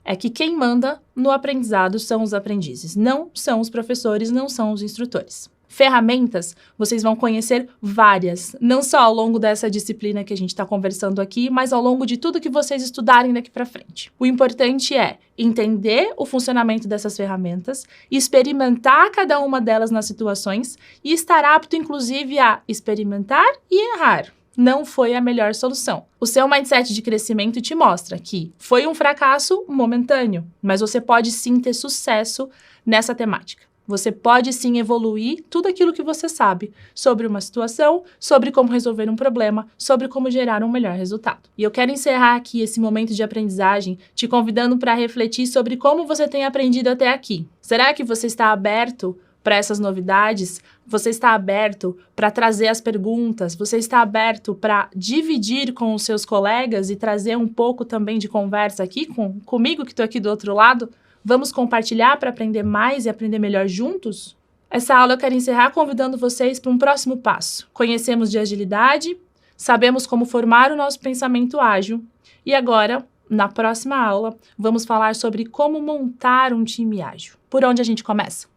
é que quem manda no aprendizado são os aprendizes, não são os professores, não são os instrutores. Ferramentas, vocês vão conhecer várias, não só ao longo dessa disciplina que a gente está conversando aqui, mas ao longo de tudo que vocês estudarem daqui para frente. O importante é entender o funcionamento dessas ferramentas, experimentar cada uma delas nas situações e estar apto, inclusive, a experimentar e errar. Não foi a melhor solução. O seu mindset de crescimento te mostra que foi um fracasso momentâneo, mas você pode sim ter sucesso nessa temática. Você pode sim evoluir tudo aquilo que você sabe sobre uma situação, sobre como resolver um problema, sobre como gerar um melhor resultado. E eu quero encerrar aqui esse momento de aprendizagem te convidando para refletir sobre como você tem aprendido até aqui. Será que você está aberto para essas novidades? Você está aberto para trazer as perguntas? Você está aberto para dividir com os seus colegas e trazer um pouco também de conversa aqui comigo que estou aqui do outro lado? Vamos compartilhar para aprender mais e aprender melhor juntos? Essa aula eu quero encerrar convidando vocês para um próximo passo. Conhecemos de agilidade, sabemos como formar o nosso pensamento ágil e agora, na próxima aula, vamos falar sobre como montar um time ágil. Por onde a gente começa?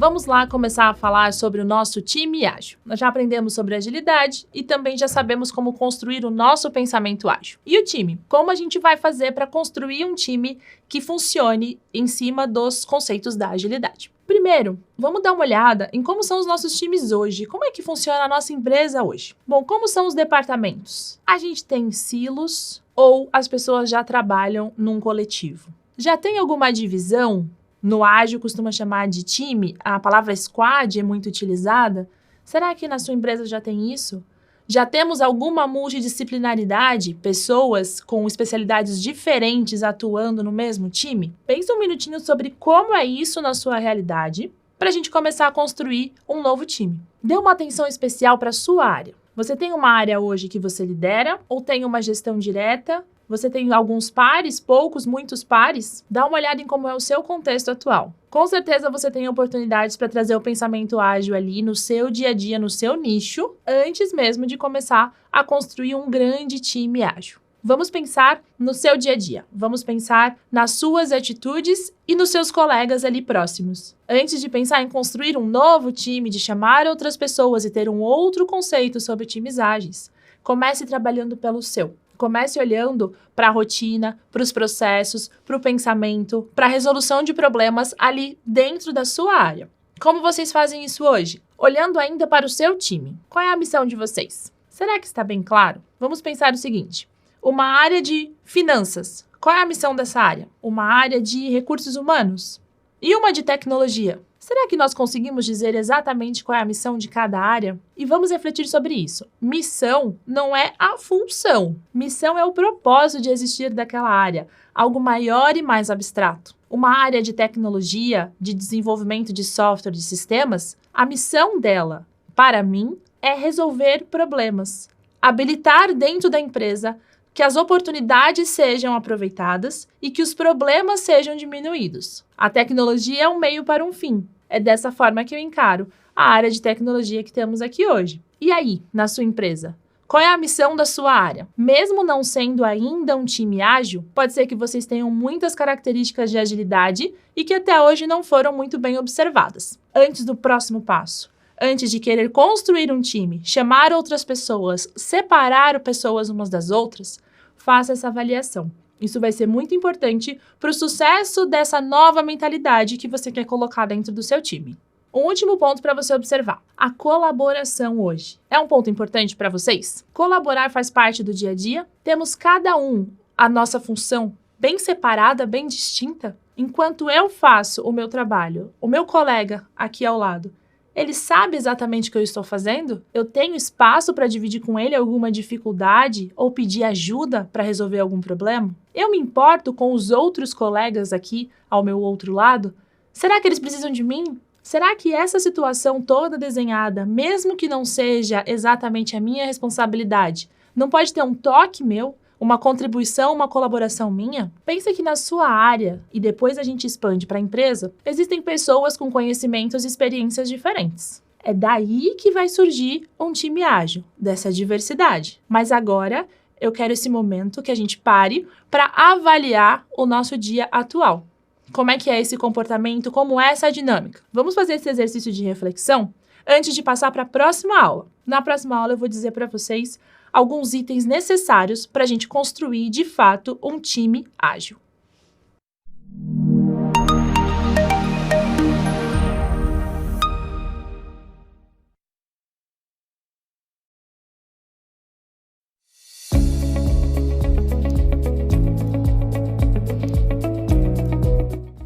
Vamos lá começar a falar sobre o nosso time ágil. Nós já aprendemos sobre agilidade e também já sabemos como construir o nosso pensamento ágil. E o time? Como a gente vai fazer para construir um time que funcione em cima dos conceitos da agilidade? Primeiro, vamos dar uma olhada em como são os nossos times hoje. Como é que funciona a nossa empresa hoje? Bom, como são os departamentos? A gente tem silos ou as pessoas já trabalham num coletivo? Já tem alguma divisão? No ágil costuma chamar de time, a palavra squad é muito utilizada. Será que na sua empresa já tem isso? Já temos alguma multidisciplinaridade, pessoas com especialidades diferentes atuando no mesmo time? Pensa um minutinho sobre como é isso na sua realidade, para a gente começar a construir um novo time. Dê uma atenção especial para a sua área. Você tem uma área hoje que você lidera ou tem uma gestão direta? Você tem alguns pares, poucos, muitos pares? Dá uma olhada em como é o seu contexto atual. Com certeza você tem oportunidades para trazer o pensamento ágil ali no seu dia a dia, no seu nicho, antes mesmo de começar a construir um grande time ágil. Vamos pensar no seu dia a dia. Vamos pensar nas suas atitudes e nos seus colegas ali próximos. Antes de pensar em construir um novo time, de chamar outras pessoas e ter um outro conceito sobre times ágeis, comece trabalhando pelo seu. Comece olhando para a rotina, para os processos, para o pensamento, para a resolução de problemas ali dentro da sua área. Como vocês fazem isso hoje? Olhando ainda para o seu time. Qual é a missão de vocês? Será que está bem claro? Vamos pensar o seguinte: uma área de finanças. Qual é a missão dessa área? Uma área de recursos humanos. E uma de tecnologia. Será que nós conseguimos dizer exatamente qual é a missão de cada área? E vamos refletir sobre isso. Missão não é a função. Missão é o propósito de existir daquela área, algo maior e mais abstrato. Uma área de tecnologia, de desenvolvimento de software, de sistemas, a missão dela, para mim, é resolver problemas. Habilitar dentro da empresa que as oportunidades sejam aproveitadas e que os problemas sejam diminuídos. A tecnologia é um meio para um fim. É dessa forma que eu encaro a área de tecnologia que temos aqui hoje. E aí, na sua empresa? Qual é a missão da sua área? Mesmo não sendo ainda um time ágil, pode ser que vocês tenham muitas características de agilidade e que até hoje não foram muito bem observadas. Antes do próximo passo, antes de querer construir um time, chamar outras pessoas, separar pessoas umas das outras, faça essa avaliação. Isso vai ser muito importante para o sucesso dessa nova mentalidade que você quer colocar dentro do seu time. Um último ponto para você observar. A colaboração hoje. É um ponto importante para vocês? Colaborar faz parte do dia a dia? Temos cada um a nossa função bem separada, bem distinta? Enquanto eu faço o meu trabalho, o meu colega aqui ao lado, ele sabe exatamente o que eu estou fazendo? Eu tenho espaço para dividir com ele alguma dificuldade ou pedir ajuda para resolver algum problema? Eu me importo com os outros colegas aqui ao meu outro lado? Será que eles precisam de mim? Será que essa situação toda desenhada, mesmo que não seja exatamente a minha responsabilidade, não pode ter um toque meu? Uma contribuição, uma colaboração minha? Pensa que na sua área, e depois a gente expande para a empresa, existem pessoas com conhecimentos e experiências diferentes. É daí que vai surgir um time ágil, dessa diversidade. Mas agora, eu quero esse momento que a gente pare para avaliar o nosso dia atual. Como é que é esse comportamento? Como é essa dinâmica? Vamos fazer esse exercício de reflexão antes de passar para a próxima aula. Na próxima aula, eu vou dizer para vocês alguns itens necessários para a gente construir, de fato, um time ágil.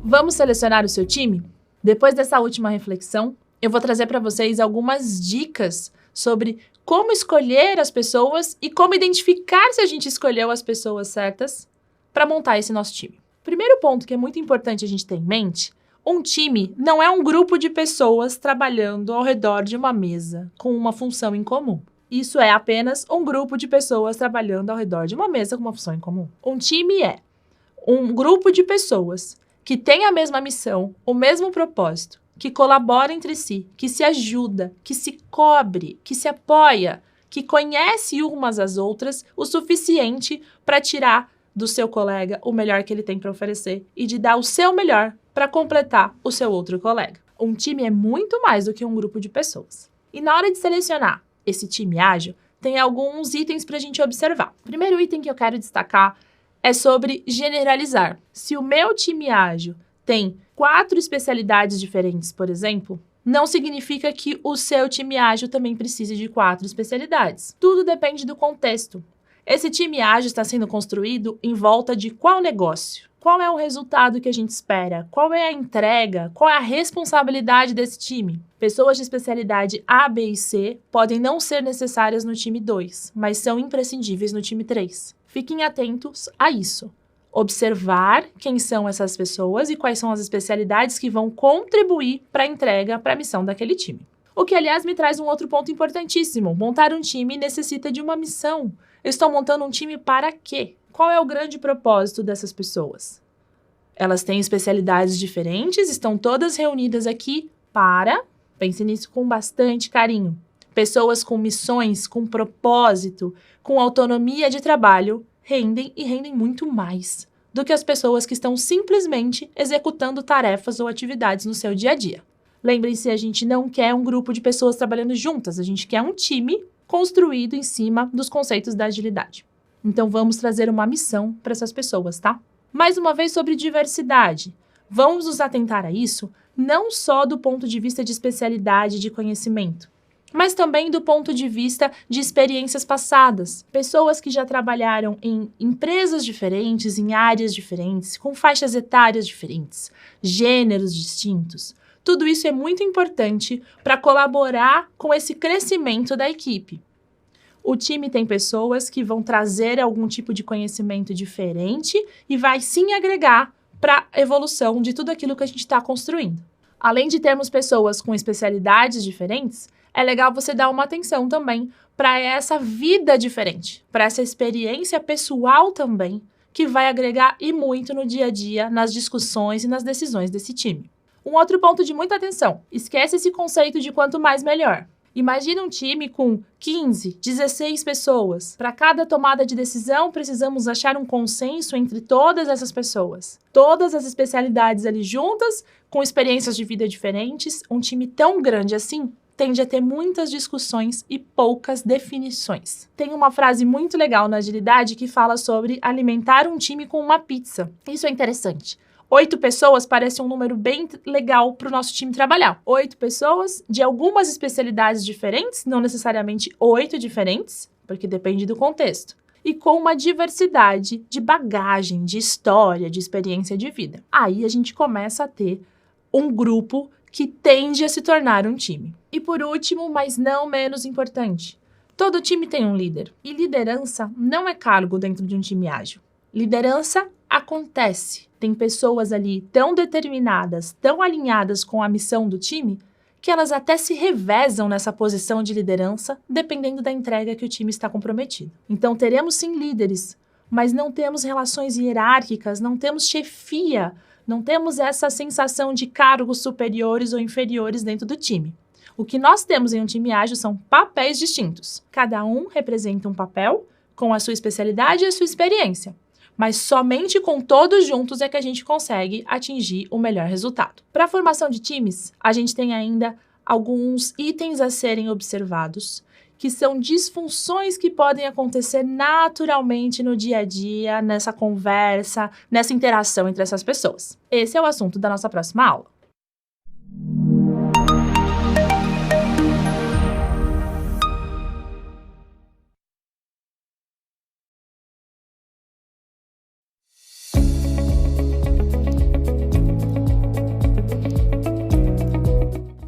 Vamos selecionar o seu time? Depois dessa última reflexão, eu vou trazer para vocês algumas dicas sobre como escolher as pessoas e como identificar se a gente escolheu as pessoas certas para montar esse nosso time. Primeiro ponto que é muito importante a gente ter em mente, um time não é um grupo de pessoas trabalhando ao redor de uma mesa com uma função em comum. Isso é apenas um grupo de pessoas trabalhando ao redor de uma mesa com uma função em comum. Um time é um grupo de pessoas que tem a mesma missão, o mesmo propósito, que colabora entre si, que se ajuda, que se cobre, que se apoia, que conhece umas às outras o suficiente para tirar do seu colega o melhor que ele tem para oferecer e de dar o seu melhor para completar o seu outro colega. Um time é muito mais do que um grupo de pessoas. E na hora de selecionar esse time ágil, tem alguns itens para a gente observar. O primeiro item que eu quero destacar é sobre generalizar. Se o meu time ágil tem 4 especialidades diferentes, por exemplo, não significa que o seu time ágil também precise de 4 especialidades. Tudo depende do contexto. Esse time ágil está sendo construído em volta de qual negócio? Qual é o resultado que a gente espera? Qual é a entrega? Qual é a responsabilidade desse time? Pessoas de especialidade A, B e C podem não ser necessárias no time 2, mas são imprescindíveis no time 3. Fiquem atentos a isso. Observar quem são essas pessoas e quais são as especialidades que vão contribuir para a entrega, para a missão daquele time. O que, aliás, me traz um outro ponto importantíssimo. Montar um time necessita de uma missão. Eu estou montando um time para quê? Qual é o grande propósito dessas pessoas? Elas têm especialidades diferentes, estão todas reunidas aqui para... Pense nisso com bastante carinho. Pessoas com missões, com propósito, com autonomia de trabalho, rendem e rendem muito mais do que as pessoas que estão simplesmente executando tarefas ou atividades no seu dia a dia. Lembrem-se, a gente não quer um grupo de pessoas trabalhando juntas, a gente quer um time construído em cima dos conceitos da agilidade. Então vamos trazer uma missão para essas pessoas, tá? Mais uma vez sobre diversidade. Vamos nos atentar a isso não só do ponto de vista de especialidade de conhecimento, mas também do ponto de vista de experiências passadas. Pessoas que já trabalharam em empresas diferentes, em áreas diferentes, com faixas etárias diferentes, gêneros distintos. Tudo isso é muito importante para colaborar com esse crescimento da equipe. O time tem pessoas que vão trazer algum tipo de conhecimento diferente e vai sim agregar para a evolução de tudo aquilo que a gente está construindo. Além de termos pessoas com especialidades diferentes, é legal você dar uma atenção também para essa vida diferente, para essa experiência pessoal também, que vai agregar e muito no dia a dia, nas discussões e nas decisões desse time. Um outro ponto de muita atenção, esquece esse conceito de quanto mais melhor. Imagina um time com 15, 16 pessoas. Para cada tomada de decisão, precisamos achar um consenso entre todas essas pessoas. Todas as especialidades ali juntas, com experiências de vida diferentes. Um time tão grande assim tende a ter muitas discussões e poucas definições. Tem uma frase muito legal na agilidade que fala sobre alimentar um time com uma pizza. Isso é interessante. 8 pessoas parece um número bem legal para o nosso time trabalhar. 8 pessoas de algumas especialidades diferentes, não necessariamente 8 diferentes, porque depende do contexto. E com uma diversidade de bagagem, de história, de experiência de vida. Aí a gente começa a ter um grupo que tende a se tornar um time. E por último, mas não menos importante, todo time tem um líder. E liderança não é cargo dentro de um time ágil. Liderança acontece. Tem pessoas ali tão determinadas, tão alinhadas com a missão do time, que elas até se revezam nessa posição de liderança, dependendo da entrega que o time está comprometido. Então teremos sim líderes, mas não temos relações hierárquicas, não temos chefia, não temos essa sensação de cargos superiores ou inferiores dentro do time. O que nós temos em um time ágil são papéis distintos. Cada um representa um papel com a sua especialidade e a sua experiência. Mas somente com todos juntos é que a gente consegue atingir o melhor resultado. Para a formação de times, a gente tem ainda alguns itens a serem observados, que são disfunções que podem acontecer naturalmente no dia a dia, nessa conversa, nessa interação entre essas pessoas. Esse é o assunto da nossa próxima aula.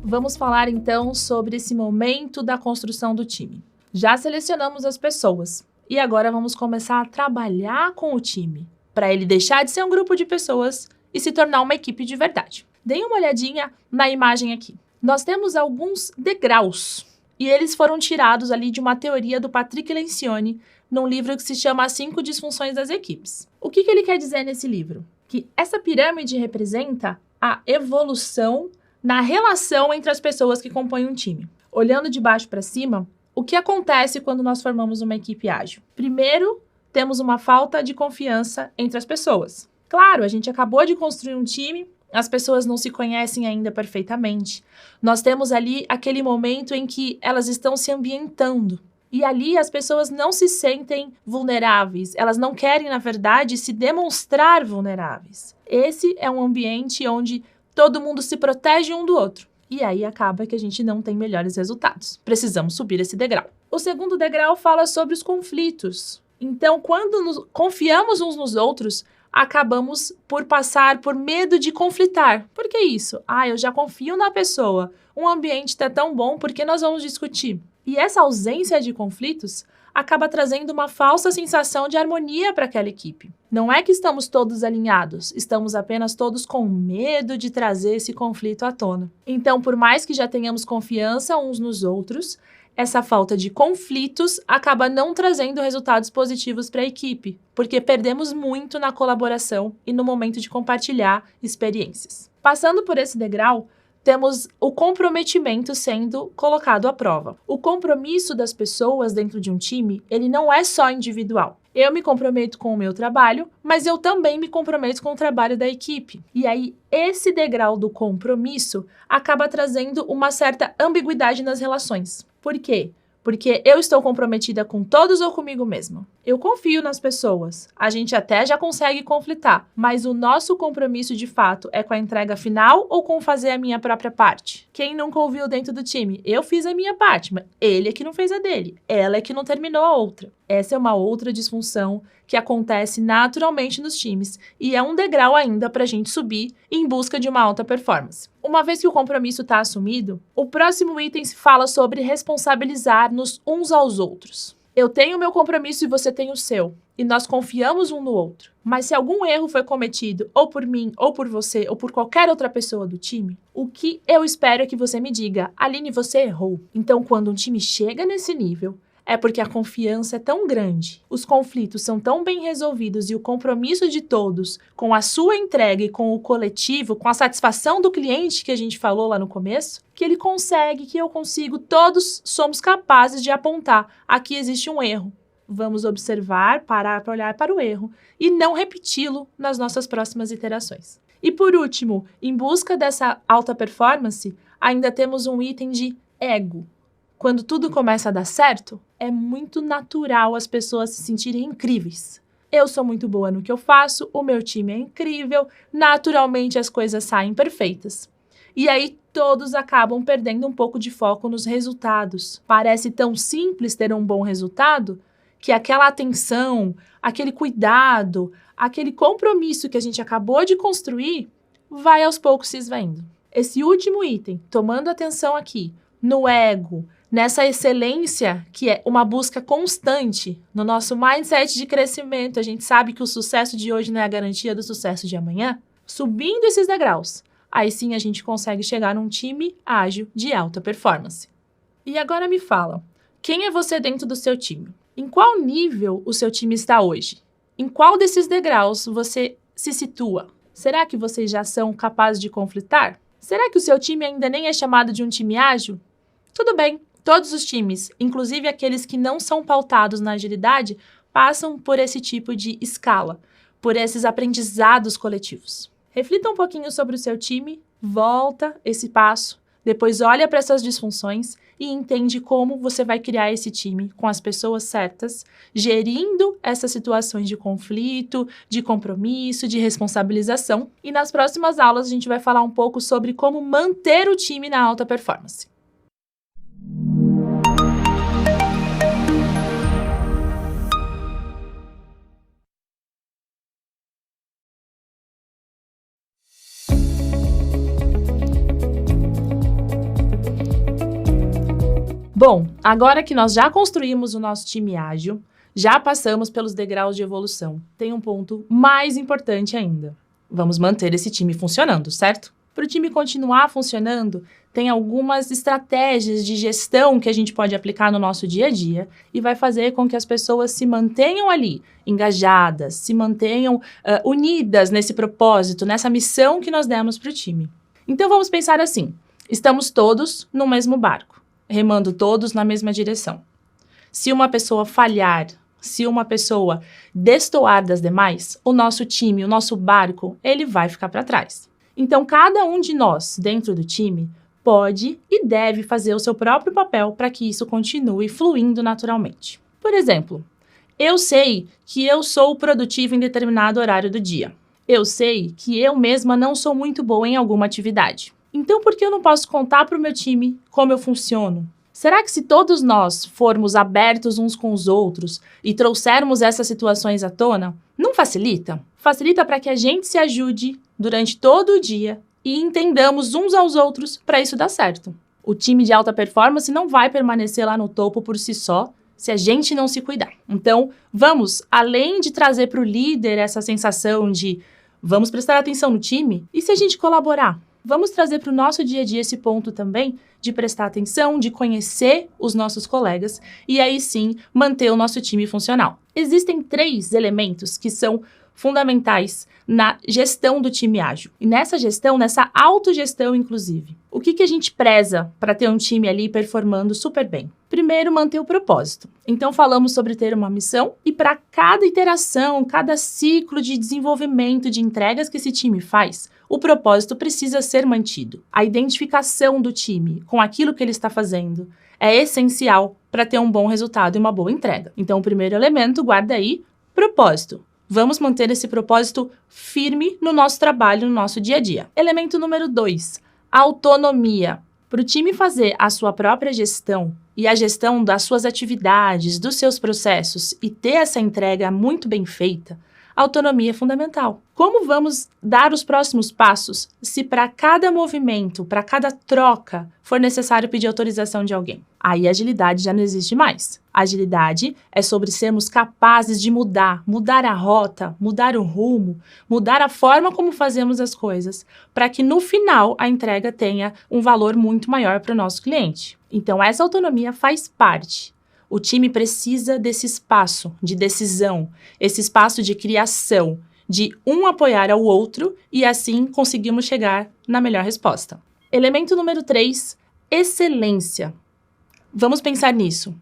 Vamos falar então sobre esse momento da construção do time. Já selecionamos as pessoas e agora vamos começar a trabalhar com o time para ele deixar de ser um grupo de pessoas e se tornar uma equipe de verdade. Deem uma olhadinha na imagem aqui. Nós temos alguns degraus e eles foram tirados ali de uma teoria do Patrick Lencioni num livro que se chama As 5 Disfunções das Equipes. O que ele quer dizer nesse livro? Que essa pirâmide representa a evolução na relação entre as pessoas que compõem um time. Olhando de baixo para cima, o que acontece quando nós formamos uma equipe ágil? Primeiro, temos uma falta de confiança entre as pessoas. Claro, a gente acabou de construir um time, as pessoas não se conhecem ainda perfeitamente. Nós temos ali aquele momento em que elas estão se ambientando. E ali as pessoas não se sentem vulneráveis, elas não querem, na verdade, se demonstrar vulneráveis. Esse é um ambiente onde todo mundo se protege um do outro. E aí acaba que a gente não tem melhores resultados. Precisamos subir esse degrau. O segundo degrau fala sobre os conflitos. Então, quando confiamos uns nos outros, acabamos por passar por medo de conflitar. Por que isso? Eu já confio na pessoa. Um ambiente está tão bom, por que nós vamos discutir? E essa ausência de conflitos acaba trazendo uma falsa sensação de harmonia para aquela equipe. Não é que estamos todos alinhados, estamos apenas todos com medo de trazer esse conflito à tona. Então, por mais que já tenhamos confiança uns nos outros, essa falta de conflitos acaba não trazendo resultados positivos para a equipe, porque perdemos muito na colaboração e no momento de compartilhar experiências. Passando por esse degrau, temos o comprometimento sendo colocado à prova. O compromisso das pessoas dentro de um time, ele não é só individual. Eu me comprometo com o meu trabalho, mas eu também me comprometo com o trabalho da equipe. E aí, esse degrau do compromisso acaba trazendo uma certa ambiguidade nas relações. Por quê? Porque eu estou comprometida com todos ou comigo mesma? Eu confio nas pessoas, a gente até já consegue conflitar, mas o nosso compromisso de fato é com a entrega final ou com fazer a minha própria parte? Quem nunca ouviu dentro do time? Eu fiz a minha parte, mas ele é que não fez a dele, ela é que não terminou a outra. Essa é uma outra disfunção que acontece naturalmente nos times e é um degrau ainda para a gente subir em busca de uma alta performance. Uma vez que o compromisso está assumido, o próximo item se fala sobre responsabilizar-nos uns aos outros. Eu tenho o meu compromisso e você tem o seu, e nós confiamos um no outro. Mas se algum erro foi cometido, ou por mim, ou por você, ou por qualquer outra pessoa do time, o que eu espero é que você me diga, Aline, você errou. Então, quando um time chega nesse nível, é porque a confiança é tão grande, os conflitos são tão bem resolvidos e o compromisso de todos com a sua entrega e com o coletivo, com a satisfação do cliente que a gente falou lá no começo, que ele consegue, que eu consigo, todos somos capazes de apontar, aqui existe um erro. Vamos observar, parar para olhar para o erro e não repeti-lo nas nossas próximas iterações. E por último, em busca dessa alta performance, ainda temos um item de ego. Quando tudo começa a dar certo, é muito natural as pessoas se sentirem incríveis. Eu sou muito boa no que eu faço, o meu time é incrível, naturalmente as coisas saem perfeitas. E aí todos acabam perdendo um pouco de foco nos resultados. Parece tão simples ter um bom resultado que aquela atenção, aquele cuidado, aquele compromisso que a gente acabou de construir vai aos poucos se esvaindo. Esse último item, tomando atenção aqui no ego, nessa excelência que é uma busca constante no nosso mindset de crescimento, a gente sabe que o sucesso de hoje não é a garantia do sucesso de amanhã. Subindo esses degraus, aí sim a gente consegue chegar num time ágil de alta performance. E agora me fala, quem é você dentro do seu time? Em qual nível o seu time está hoje? Em qual desses degraus você se situa? Será que vocês já são capazes de conflitar? Será que o seu time ainda nem é chamado de um time ágil? Tudo bem, todos os times, inclusive aqueles que não são pautados na agilidade, passam por esse tipo de escala, por esses aprendizados coletivos. Reflita um pouquinho sobre o seu time, volta esse passo, depois olha para essas disfunções e entende como você vai criar esse time com as pessoas certas, gerindo essas situações de conflito, de compromisso, de responsabilização. E nas próximas aulas a gente vai falar um pouco sobre como manter o time na alta performance. Bom, agora que nós já construímos o nosso time ágil, já passamos pelos degraus de evolução, tem um ponto mais importante ainda. Vamos manter esse time funcionando, certo? Para o time continuar funcionando, tem algumas estratégias de gestão que a gente pode aplicar no nosso dia a dia e vai fazer com que as pessoas se mantenham ali, engajadas, se mantenham unidas nesse propósito, nessa missão que nós demos para o time. Então vamos pensar assim, estamos todos no mesmo barco, remando todos na mesma direção. Se uma pessoa falhar, se uma pessoa destoar das demais, o nosso time, o nosso barco, ele vai ficar para trás. Então, cada um de nós, dentro do time, pode e deve fazer o seu próprio papel para que isso continue fluindo naturalmente. Por exemplo, eu sei que eu sou produtiva em determinado horário do dia. Eu sei que eu mesma não sou muito boa em alguma atividade. Então, por que eu não posso contar para o meu time como eu funciono? Será que se todos nós formos abertos uns com os outros e trouxermos essas situações à tona, não facilita? Facilita para que a gente se ajude durante todo o dia e entendamos uns aos outros para isso dar certo. O time de alta performance não vai permanecer lá no topo por si só se a gente não se cuidar. Então, vamos, além de trazer para o líder essa sensação de vamos prestar atenção no time, e se a gente colaborar? Vamos trazer para o nosso dia a dia esse ponto também de prestar atenção, de conhecer os nossos colegas e aí sim manter o nosso time funcional. Existem 3 elementos que são fundamentais na gestão do time ágil. E nessa gestão, nessa autogestão inclusive. O que a gente preza para ter um time ali performando super bem? Primeiro, manter o propósito. Então falamos sobre ter uma missão e para cada iteração, cada ciclo de desenvolvimento de entregas que esse time faz, o propósito precisa ser mantido. A identificação do time com aquilo que ele está fazendo é essencial para ter um bom resultado e uma boa entrega. Então, o primeiro elemento, guarda aí, propósito. Vamos manter esse propósito firme no nosso trabalho, no nosso dia a dia. Elemento número 2, autonomia. Para o time fazer a sua própria gestão e a gestão das suas atividades, dos seus processos e ter essa entrega muito bem feita, a autonomia é fundamental. Como vamos dar os próximos passos se para cada movimento, para cada troca, for necessário pedir autorização de alguém? Aí a agilidade já não existe mais. A agilidade é sobre sermos capazes de mudar a rota, mudar o rumo, mudar a forma como fazemos as coisas, para que no final a entrega tenha um valor muito maior para o nosso cliente. Então essa autonomia faz parte. O time precisa desse espaço de decisão, esse espaço de criação, de um apoiar ao outro e assim conseguimos chegar na melhor resposta. Elemento número 3, excelência. Vamos pensar nisso.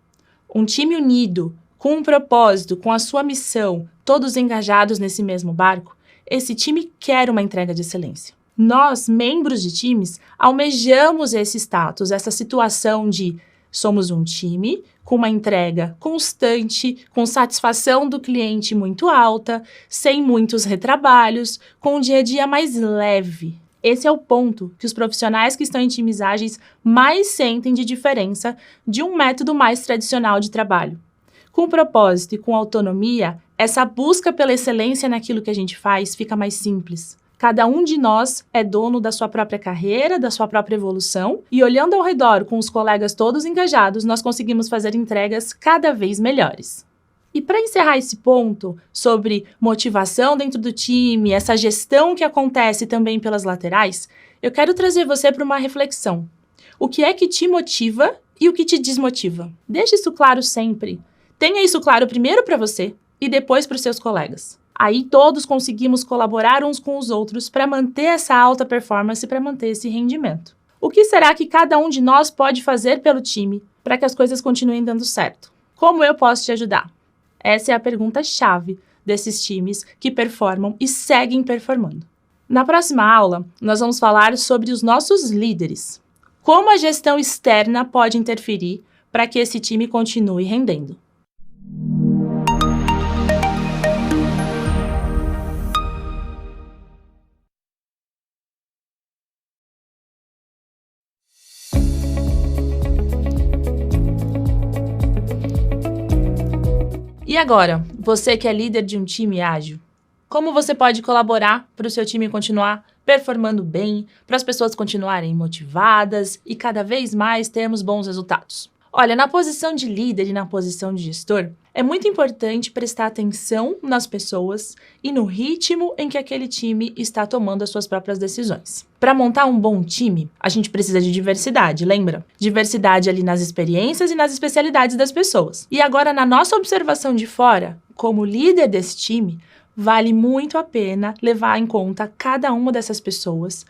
Um time unido, com um propósito, com a sua missão, todos engajados nesse mesmo barco, esse time quer uma entrega de excelência. Nós, membros de times, almejamos esse status, essa situação de somos um time com uma entrega constante, com satisfação do cliente muito alta, sem muitos retrabalhos, com um dia a dia mais leve. Esse é o ponto que os profissionais que estão em times ágeis mais sentem de diferença de um método mais tradicional de trabalho. Com propósito e com autonomia, essa busca pela excelência naquilo que a gente faz fica mais simples. Cada um de nós é dono da sua própria carreira, da sua própria evolução, e olhando ao redor com os colegas todos engajados, nós conseguimos fazer entregas cada vez melhores. E para encerrar esse ponto sobre motivação dentro do time, essa gestão que acontece também pelas laterais, eu quero trazer você para uma reflexão. O que é que te motiva e o que te desmotiva? Deixe isso claro sempre. Tenha isso claro primeiro para você e depois para os seus colegas. Aí todos conseguimos colaborar uns com os outros para manter essa alta performance, para manter esse rendimento. O que será que cada um de nós pode fazer pelo time para que as coisas continuem dando certo? Como eu posso te ajudar? Essa é a pergunta-chave desses times que performam e seguem performando. Na próxima aula, nós vamos falar sobre os nossos líderes. Como a gestão externa pode interferir para que esse time continue rendendo. E agora, você que é líder de um time ágil, como você pode colaborar para o seu time continuar performando bem, para as pessoas continuarem motivadas e cada vez mais termos bons resultados? Olha, na posição de líder e na posição de gestor, é muito importante prestar atenção nas pessoas e no ritmo em que aquele time está tomando as suas próprias decisões. Para montar um bom time, a gente precisa de diversidade, lembra? Diversidade ali nas experiências e nas especialidades das pessoas. E agora, na nossa observação de fora, como líder desse time, vale muito a pena levar em conta cada uma dessas pessoas,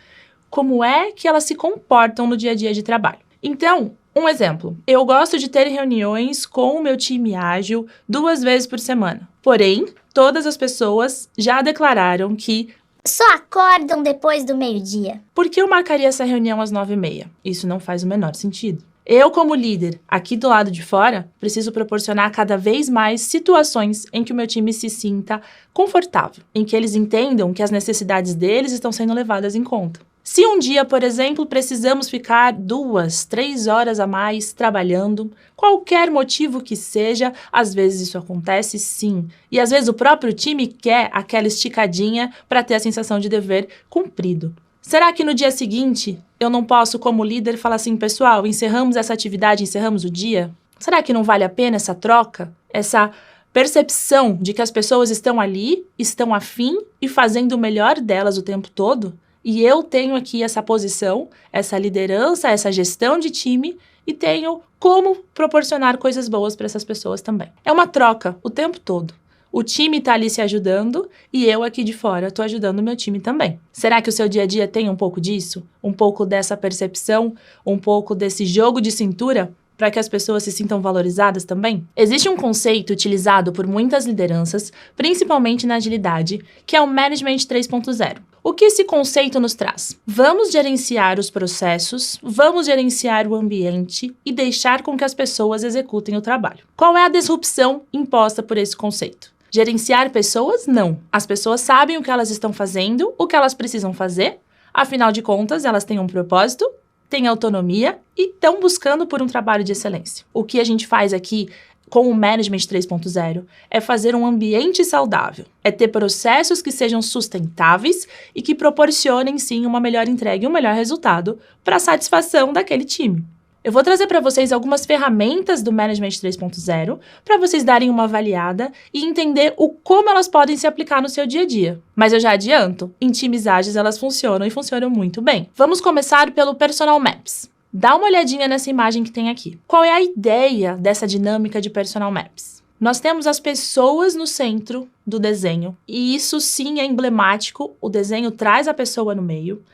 como é que elas se comportam no dia a dia de trabalho. Então, um exemplo, eu gosto de ter reuniões com o meu time ágil 2 vezes por semana. Porém, todas as pessoas já declararam que só acordam depois do meio-dia. Por que eu marcaria essa reunião às 9h30? Isso não faz o menor sentido. Eu, como líder, aqui do lado de fora, preciso proporcionar cada vez mais situações em que o meu time se sinta confortável, em que eles entendam que as necessidades deles estão sendo levadas em conta. Se um dia, por exemplo, precisamos ficar 2, 3 horas a mais trabalhando, qualquer motivo que seja, às vezes isso acontece sim. E às vezes o próprio time quer aquela esticadinha para ter a sensação de dever cumprido. Será que no dia seguinte eu não posso, como líder, falar assim, pessoal, encerramos essa atividade, encerramos o dia? Será que não vale a pena essa troca? Essa percepção de que as pessoas estão ali, estão afim e fazendo o melhor delas o tempo todo? E eu tenho aqui essa posição, essa liderança, essa gestão de time e tenho como proporcionar coisas boas para essas pessoas também. É uma troca o tempo todo. O time está ali se ajudando e eu aqui de fora estou ajudando o meu time também. Será que o seu dia a dia tem um pouco disso? Um pouco dessa percepção? Um pouco desse jogo de cintura? Para que as pessoas se sintam valorizadas também? Existe um conceito utilizado por muitas lideranças, principalmente na agilidade, que é o Management 3.0. O que esse conceito nos traz? Vamos gerenciar os processos, vamos gerenciar o ambiente e deixar com que as pessoas executem o trabalho. Qual é a disrupção imposta por esse conceito? Gerenciar pessoas? Não. As pessoas sabem o que elas estão fazendo, o que elas precisam fazer, afinal de contas, elas têm um propósito, têm autonomia e estão buscando por um trabalho de excelência. O que a gente faz aqui com o Management 3.0 é fazer um ambiente saudável, é ter processos que sejam sustentáveis e que proporcionem, sim, uma melhor entrega e um melhor resultado para a satisfação daquele time. Eu vou trazer para vocês algumas ferramentas do Management 3.0 para vocês darem uma avaliada e entender como elas podem se aplicar no seu dia a dia. Mas eu já adianto, em times ágeis elas funcionam e funcionam muito bem. Vamos começar pelo Personal Maps. Dá uma olhadinha nessa imagem que tem aqui. Qual é a ideia dessa dinâmica de Personal Maps? Nós temos as pessoas no centro do desenho, e isso sim é emblemático, o desenho traz a pessoa no meio,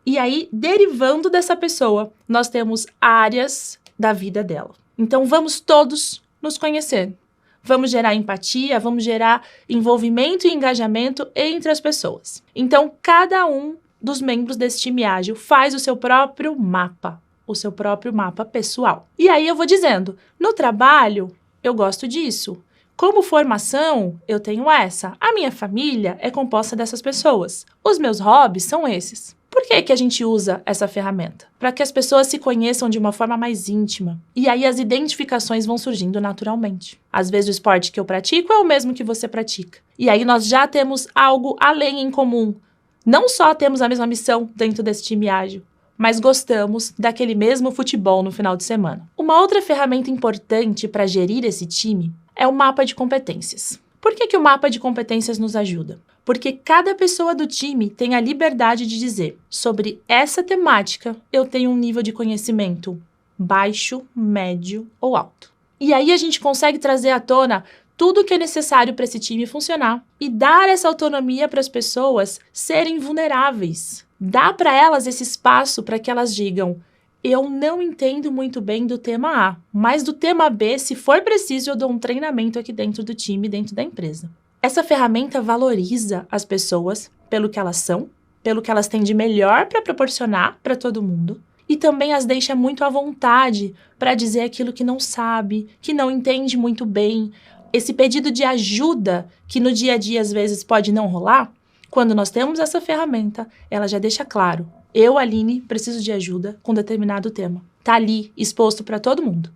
e aí, derivando dessa pessoa, nós temos áreas da vida dela. Então, vamos todos nos conhecer. Vamos gerar empatia, vamos gerar envolvimento e engajamento entre as pessoas. Então, cada um dos membros desse time ágil faz o seu próprio mapa pessoal. E aí eu vou dizendo, no trabalho, eu gosto disso. Como formação, eu tenho essa. A minha família é composta dessas pessoas. Os meus hobbies são esses. Por que a gente usa essa ferramenta? Para que as pessoas se conheçam de uma forma mais íntima. E aí as identificações vão surgindo naturalmente. Às vezes o esporte que eu pratico é o mesmo que você pratica. E aí nós já temos algo além em comum. Não só temos a mesma missão dentro desse time ágil, mas gostamos daquele mesmo futebol no final de semana. Uma outra ferramenta importante para gerir esse time é o mapa de competências. Por que o mapa de competências nos ajuda? Porque cada pessoa do time tem a liberdade de dizer, sobre essa temática, eu tenho um nível de conhecimento baixo, médio ou alto. E aí a gente consegue trazer à tona tudo o que é necessário para esse time funcionar e dar essa autonomia para as pessoas serem vulneráveis. Dá para elas esse espaço para que elas digam, eu não entendo muito bem do tema A, mas do tema B, se for preciso, eu dou um treinamento aqui dentro do time, dentro da empresa. Essa ferramenta valoriza as pessoas pelo que elas são, pelo que elas têm de melhor para proporcionar para todo mundo, e também as deixa muito à vontade para dizer aquilo que não sabe, que não entende muito bem. Esse pedido de ajuda, que no dia a dia às vezes pode não rolar, quando nós temos essa ferramenta, ela já deixa claro, eu, Aline, preciso de ajuda com determinado tema. Tá ali, exposto para todo mundo.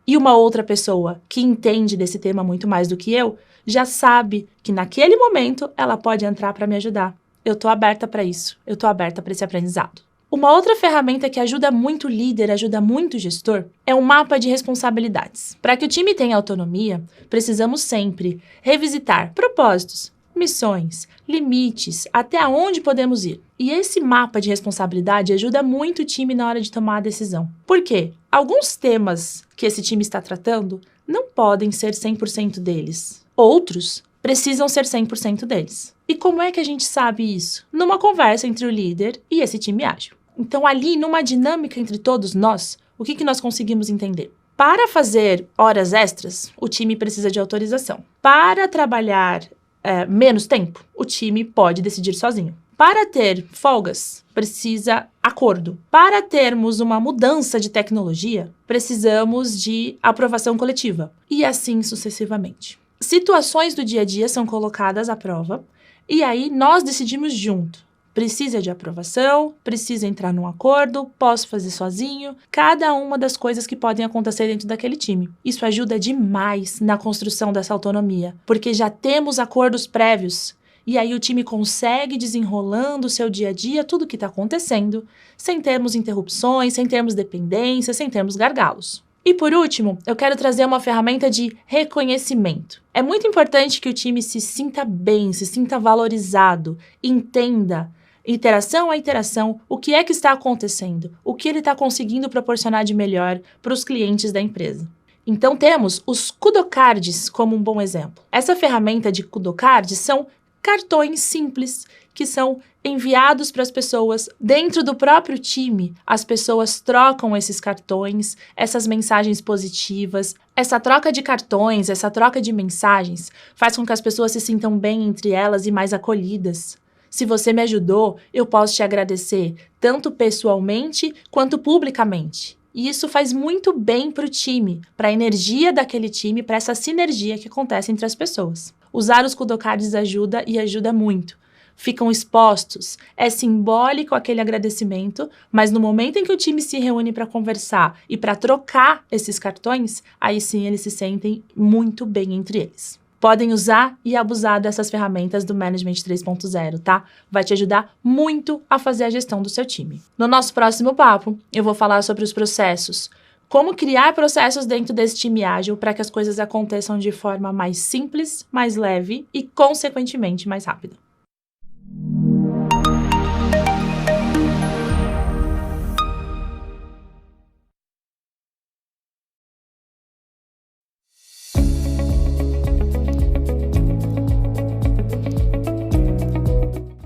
E uma outra pessoa que entende desse tema muito mais do que eu, já sabe que naquele momento ela pode entrar para me ajudar. Eu tô aberta para isso, eu tô aberta para esse aprendizado. Uma outra ferramenta que ajuda muito o líder, ajuda muito o gestor, é um mapa de responsabilidades. Para que o time tenha autonomia, precisamos sempre revisitar propósitos, missões, limites, até onde podemos ir. E esse mapa de responsabilidade ajuda muito o time na hora de tomar a decisão. Por quê? Alguns temas que esse time está tratando não podem ser 100% deles. Outros precisam ser 100% deles. E como é que a gente sabe isso? Numa conversa entre o líder e esse time ágil. Então, ali, numa dinâmica entre todos nós, o que nós conseguimos entender? Para fazer horas extras, o time precisa de autorização. Para trabalhar menos tempo, o time pode decidir sozinho. Para ter folgas, precisa acordo. Para termos uma mudança de tecnologia, precisamos de aprovação coletiva. E assim sucessivamente. Situações do dia a dia são colocadas à prova e aí nós decidimos junto. Precisa de aprovação, precisa entrar num acordo, posso fazer sozinho, cada uma das coisas que podem acontecer dentro daquele time. Isso ajuda demais na construção dessa autonomia, porque já temos acordos prévios e aí o time consegue desenrolando o seu dia a dia, tudo o que está acontecendo, sem termos interrupções, sem termos dependências, sem termos gargalos. E por último, eu quero trazer uma ferramenta de reconhecimento. É muito importante que o time se sinta bem, se sinta valorizado, entenda, iteração a iteração, o que é que está acontecendo, o que ele está conseguindo proporcionar de melhor para os clientes da empresa. Então temos os Kudocards como um bom exemplo. Essa ferramenta de Kudocards são cartões simples que são enviados para as pessoas dentro do próprio time. As pessoas trocam esses cartões, essas mensagens positivas. Essa troca de cartões, essa troca de mensagens faz com que as pessoas se sintam bem entre elas e mais acolhidas. Se você me ajudou, eu posso te agradecer, tanto pessoalmente quanto publicamente. E isso faz muito bem para o time, para a energia daquele time, para essa sinergia que acontece entre as pessoas. Usar os kudokards ajuda e ajuda muito. Ficam expostos, é simbólico aquele agradecimento, mas no momento em que o time se reúne para conversar e para trocar esses cartões, aí sim eles se sentem muito bem entre eles. Podem usar e abusar dessas ferramentas do Management 3.0, tá? Vai te ajudar muito a fazer a gestão do seu time. No nosso próximo papo, eu vou falar sobre os processos. Como criar processos dentro desse time ágil para que as coisas aconteçam de forma mais simples, mais leve e, consequentemente, mais rápida.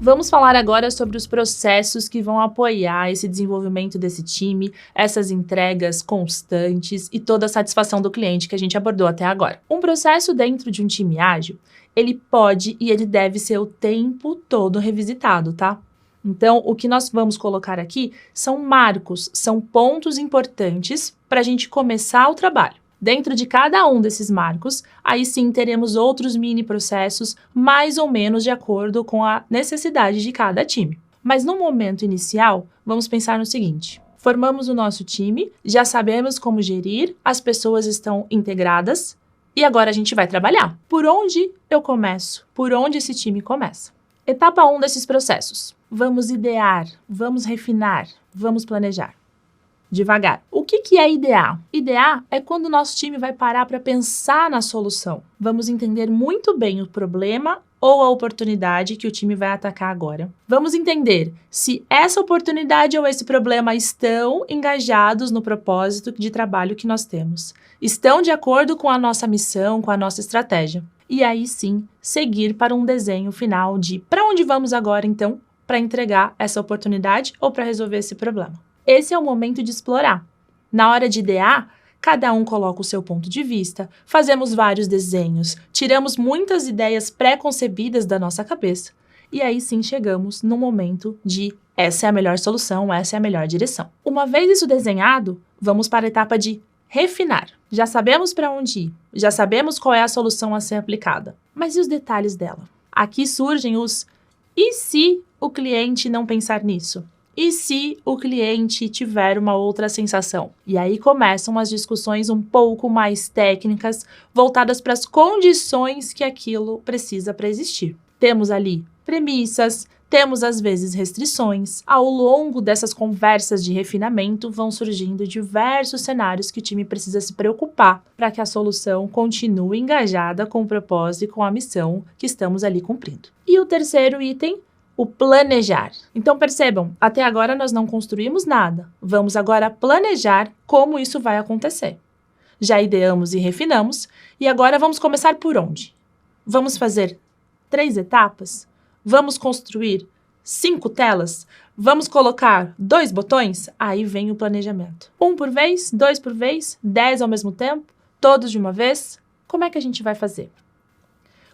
Vamos falar agora sobre os processos que vão apoiar esse desenvolvimento desse time, essas entregas constantes e toda a satisfação do cliente que a gente abordou até agora. Um processo dentro de um time ágil, ele pode e ele deve ser o tempo todo revisitado, tá? Então, o que nós vamos colocar aqui são marcos, são pontos importantes para a gente começar o trabalho. Dentro de cada um desses marcos, aí sim teremos outros mini processos mais ou menos de acordo com a necessidade de cada time. Mas no momento inicial, vamos pensar no seguinte: formamos o nosso time, já sabemos como gerir, as pessoas estão integradas e agora a gente vai trabalhar. Por onde eu começo? Por onde esse time começa? Etapa 1 desses processos. Vamos idear, vamos refinar, vamos planejar. Devagar. O que é idear? Idear é quando o nosso time vai parar para pensar na solução. Vamos entender muito bem o problema ou a oportunidade que o time vai atacar agora. Vamos entender se essa oportunidade ou esse problema estão engajados no propósito de trabalho que nós temos. Estão de acordo com a nossa missão, com a nossa estratégia. E aí sim, seguir para um desenho final de para onde vamos agora então para entregar essa oportunidade ou para resolver esse problema. Esse é o momento de explorar. Na hora de idear, cada um coloca o seu ponto de vista, fazemos vários desenhos, tiramos muitas ideias pré-concebidas da nossa cabeça e aí sim chegamos no momento de essa é a melhor solução, essa é a melhor direção. Uma vez isso desenhado, vamos para a etapa de refinar. Já sabemos para onde ir, já sabemos qual é a solução a ser aplicada, mas e os detalhes dela? Aqui surgem os e se o cliente não pensar nisso? E se o cliente tiver uma outra sensação? E aí começam as discussões um pouco mais técnicas, voltadas para as condições que aquilo precisa para existir. Temos ali premissas, temos às vezes restrições. Ao longo dessas conversas de refinamento vão surgindo diversos cenários que o time precisa se preocupar para que a solução continue engajada com o propósito e com a missão que estamos ali cumprindo. E o terceiro item, o planejar. Então percebam, até agora nós não construímos nada. Vamos agora planejar como isso vai acontecer. Já ideamos e refinamos, e agora vamos começar por onde? Vamos fazer 3 etapas? Vamos construir 5 telas? Vamos colocar 2 botões? Aí vem o planejamento. 1 por vez, 2 por vez, 10 ao mesmo tempo, todos de uma vez? Como é que a gente vai fazer?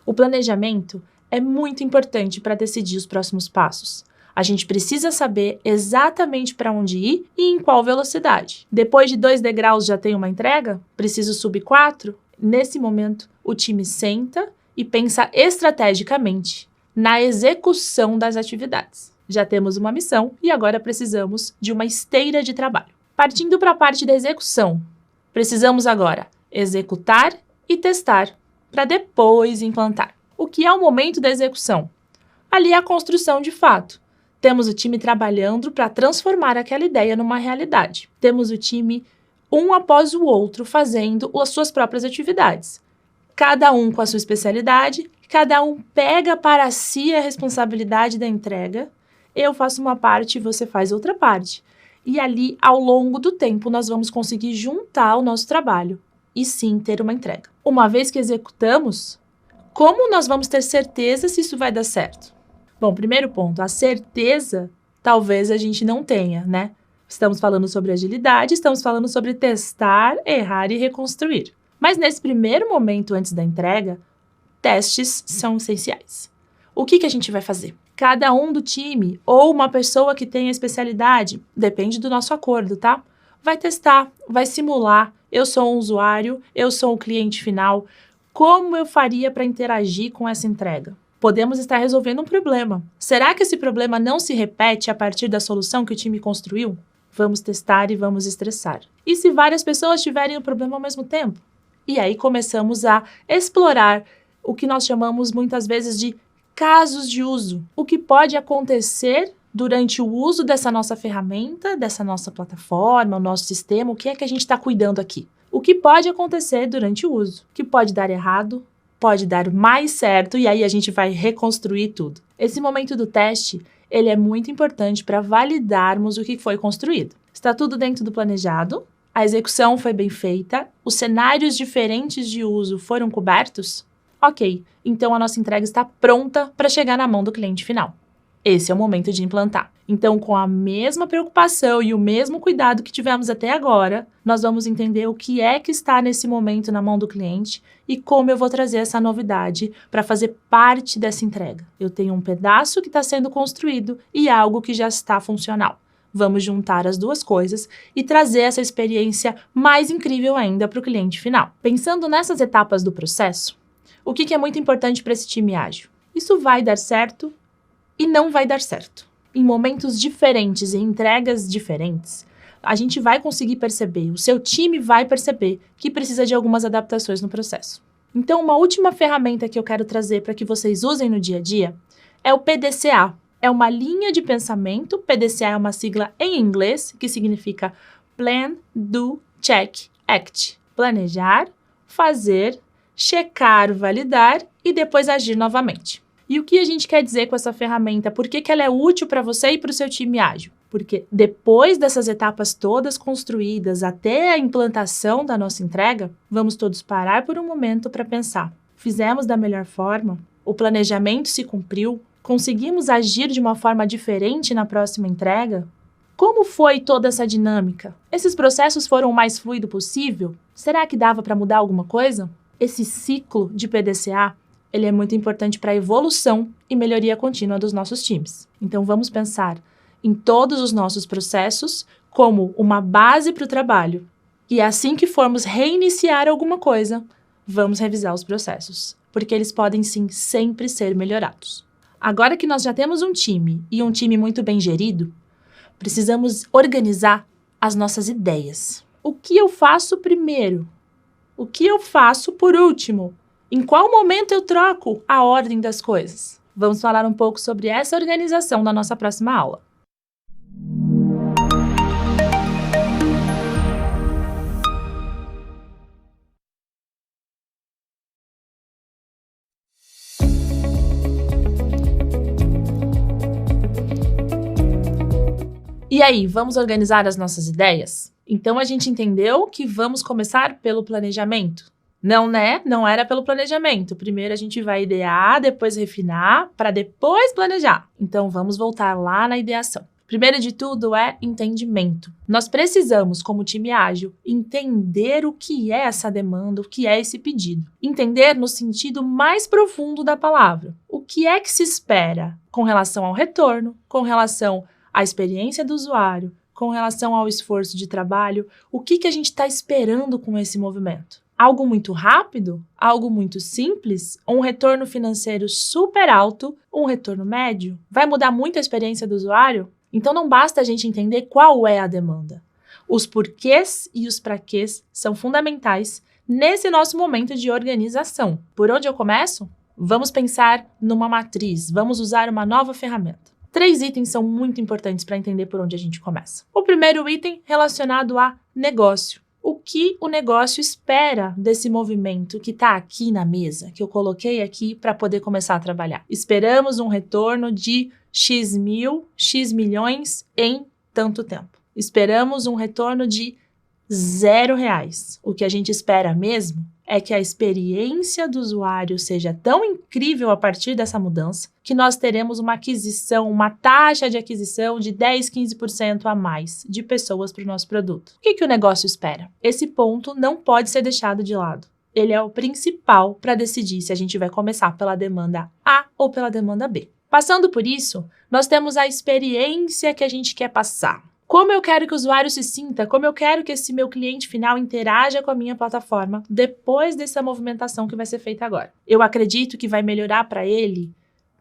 O planejamento é muito importante para decidir os próximos passos. A gente precisa saber exatamente para onde ir e em qual velocidade. Depois de 2 degraus já tem uma entrega? Preciso subir 4? Nesse momento, o time senta e pensa estrategicamente na execução das atividades. Já temos uma missão e agora precisamos de uma esteira de trabalho. Partindo para a parte da execução, precisamos agora executar e testar para depois implantar. O que é o momento da execução? Ali é a construção de fato. Temos o time trabalhando para transformar aquela ideia numa realidade. Temos o time, um após o outro, fazendo as suas próprias atividades. Cada um com a sua especialidade, cada um pega para si a responsabilidade da entrega. Eu faço uma parte e você faz outra parte. E ali, ao longo do tempo, nós vamos conseguir juntar o nosso trabalho e sim ter uma entrega. Uma vez que executamos, como nós vamos ter certeza se isso vai dar certo? Bom, primeiro ponto, a certeza talvez a gente não tenha, né? Estamos falando sobre agilidade, estamos falando sobre testar, errar e reconstruir. Mas nesse primeiro momento antes da entrega, testes são essenciais. O que a gente vai fazer? Cada um do time ou uma pessoa que tenha especialidade, depende do nosso acordo, tá? Vai testar, vai simular. Eu sou um usuário, eu sou um cliente final. Como eu faria para interagir com essa entrega? Podemos estar resolvendo um problema. Será que esse problema não se repete a partir da solução que o time construiu? Vamos testar e vamos estressar. E se várias pessoas tiverem o problema ao mesmo tempo? E aí começamos a explorar o que nós chamamos muitas vezes de casos de uso. O que pode acontecer durante o uso dessa nossa ferramenta, dessa nossa plataforma, o nosso sistema, o que é que a gente está cuidando aqui? O que pode acontecer durante o uso? O que pode dar errado? Pode dar mais certo e aí a gente vai reconstruir tudo. Esse momento do teste, ele é muito importante para validarmos o que foi construído. Está tudo dentro do planejado? A execução foi bem feita? Os cenários diferentes de uso foram cobertos? Ok, então a nossa entrega está pronta para chegar na mão do cliente final. Esse é o momento de implantar. Então, com a mesma preocupação e o mesmo cuidado que tivemos até agora, nós vamos entender o que é que está nesse momento na mão do cliente e como eu vou trazer essa novidade para fazer parte dessa entrega. Eu tenho um pedaço que está sendo construído e algo que já está funcional. Vamos juntar as duas coisas e trazer essa experiência mais incrível ainda para o cliente final. Pensando nessas etapas do processo, o que é muito importante para esse time ágil? Isso vai dar certo e não vai dar certo. Em momentos diferentes e entregas diferentes, a gente vai conseguir perceber, o seu time vai perceber que precisa de algumas adaptações no processo. Então, uma última ferramenta que eu quero trazer para que vocês usem no dia a dia é o PDCA. É uma linha de pensamento, PDCA é uma sigla em inglês, que significa Plan, Do, Check, Act. Planejar, fazer, checar, validar e depois agir novamente. E o que a gente quer dizer com essa ferramenta? Por que ela é útil para você e para o seu time ágil? Porque depois dessas etapas todas construídas até a implantação da nossa entrega, vamos todos parar por um momento para pensar. Fizemos da melhor forma? O planejamento se cumpriu? Conseguimos agir de uma forma diferente na próxima entrega? Como foi toda essa dinâmica? Esses processos foram o mais fluido possível? Será que dava para mudar alguma coisa? Esse ciclo de PDCA ele é muito importante para a evolução e melhoria contínua dos nossos times. Então, vamos pensar em todos os nossos processos como uma base para o trabalho. E assim que formos reiniciar alguma coisa, vamos revisar os processos, porque eles podem, sim, sempre ser melhorados. Agora que nós já temos um time, e um time muito bem gerido, precisamos organizar as nossas ideias. O que eu faço primeiro? O que eu faço por último? Em qual momento eu troco a ordem das coisas? Vamos falar um pouco sobre essa organização na nossa próxima aula. E aí, vamos organizar as nossas ideias? Então, a gente entendeu que vamos começar pelo planejamento? Não, né? Não era pelo planejamento. Primeiro a gente vai idear, depois refinar, para depois planejar. Então, vamos voltar lá na ideação. Primeiro de tudo é entendimento. Nós precisamos, como time ágil, entender o que é essa demanda, o que é esse pedido. Entender no sentido mais profundo da palavra. O que é que se espera com relação ao retorno, com relação à experiência do usuário, com relação ao esforço de trabalho, o que a gente está esperando com esse movimento? Algo muito rápido? Algo muito simples? Um retorno financeiro super alto? Um retorno médio? Vai mudar muito a experiência do usuário? Então não basta a gente entender qual é a demanda. Os porquês e os praquês são fundamentais nesse nosso momento de organização. Por onde eu começo? Vamos pensar numa matriz, vamos usar uma nova ferramenta. 3 itens são muito importantes para entender por onde a gente começa. O primeiro item relacionado a negócio. O que o negócio espera desse movimento que está aqui na mesa, que eu coloquei aqui para poder começar a trabalhar? Esperamos um retorno de X mil, X milhões em tanto tempo. Esperamos um retorno de R$0. O que a gente espera mesmo é que a experiência do usuário seja tão incrível a partir dessa mudança que nós teremos uma aquisição, uma taxa de aquisição de 10, 15% a mais de pessoas para o nosso produto. O que o negócio espera? Esse ponto não pode ser deixado de lado. ele é o principal para decidir se a gente vai começar pela demanda A ou pela demanda B. Passando por isso, nós temos a experiência que a gente quer passar. Como eu quero que o usuário se sinta, como eu quero que esse meu cliente final interaja com a minha plataforma depois dessa movimentação que vai ser feita agora. Eu acredito que vai melhorar para ele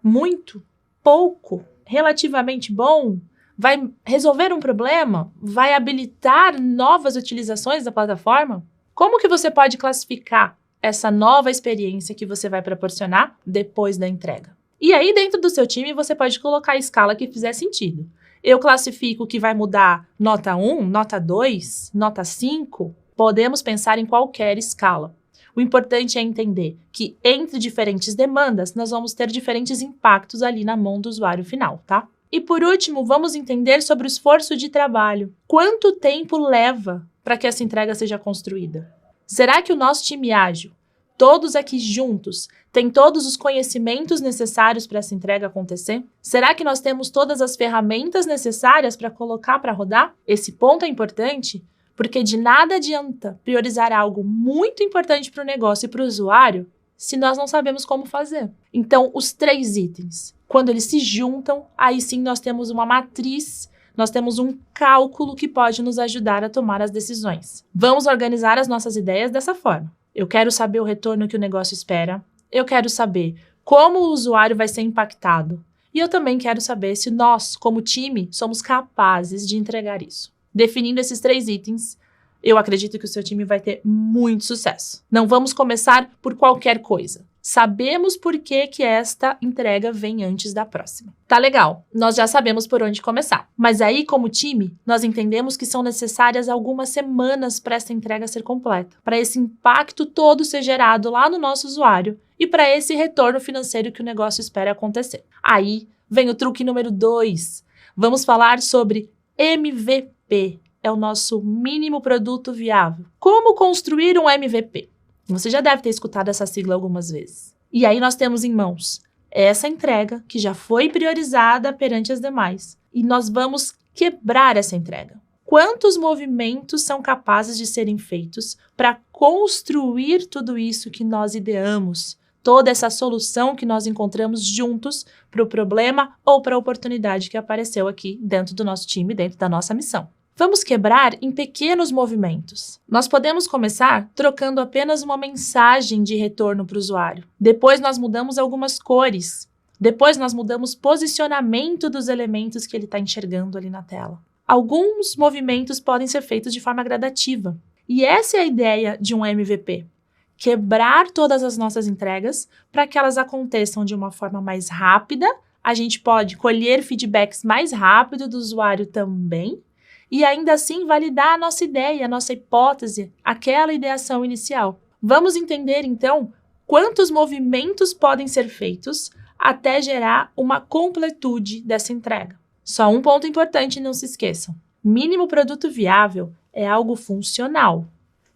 muito, pouco, relativamente bom, vai resolver um problema, vai habilitar novas utilizações da plataforma. Como que você pode classificar essa nova experiência que você vai proporcionar depois da entrega? E aí, dentro do seu time, você pode colocar a escala que fizer sentido. Eu classifico que vai mudar nota 1, nota 2, nota 5. Podemos pensar em qualquer escala. O importante é entender que entre diferentes demandas, nós vamos ter diferentes impactos ali na mão do usuário final, tá? E por último, vamos entender sobre o esforço de trabalho. Quanto tempo leva para que essa entrega seja construída? Será que o nosso time ágil, todos aqui juntos, tem todos os conhecimentos necessários para essa entrega acontecer? Será que nós temos todas as ferramentas necessárias para colocar para rodar? Esse ponto é importante porque de nada adianta priorizar algo muito importante para o negócio e para o usuário se nós não sabemos como fazer. Então, os 3 itens, quando eles se juntam, aí sim nós temos uma matriz, nós temos um cálculo que pode nos ajudar a tomar as decisões. Vamos organizar as nossas ideias dessa forma. Eu quero saber o retorno que o negócio espera. Eu quero saber como o usuário vai ser impactado. E eu também quero saber se nós, como time, somos capazes de entregar isso. Definindo esses 3 itens, eu acredito que o seu time vai ter muito sucesso. Não vamos começar por qualquer coisa. Sabemos por que esta entrega vem antes da próxima. Tá legal, nós já sabemos por onde começar. Mas aí, como time, nós entendemos que são necessárias algumas semanas para essa entrega ser completa, para esse impacto todo ser gerado lá no nosso usuário e para esse retorno financeiro que o negócio espera acontecer. Aí vem o truque número 2. Vamos falar sobre MVP. É o nosso mínimo produto viável. Como construir um MVP? Você já deve ter escutado essa sigla algumas vezes. E aí nós temos em mãos essa entrega que já foi priorizada perante as demais. E nós vamos quebrar essa entrega. Quantos movimentos são capazes de serem feitos para construir tudo isso que nós ideamos? Toda essa solução que nós encontramos juntos para o problema ou para a oportunidade que apareceu aqui dentro do nosso time, dentro da nossa missão. Vamos quebrar em pequenos movimentos. Nós podemos começar trocando apenas uma mensagem de retorno para o usuário. Depois nós mudamos algumas cores. Depois nós mudamos o posicionamento dos elementos que ele está enxergando ali na tela. Alguns movimentos podem ser feitos de forma gradativa. E essa é a ideia de um MVP. Quebrar todas as nossas entregas para que elas aconteçam de uma forma mais rápida. A gente pode colher feedbacks mais rápido do usuário também. E ainda assim validar a nossa ideia, a nossa hipótese, aquela ideação inicial. Vamos entender, então, quantos movimentos podem ser feitos até gerar uma completude dessa entrega. Só um ponto importante, não se esqueçam. Mínimo produto viável é algo funcional.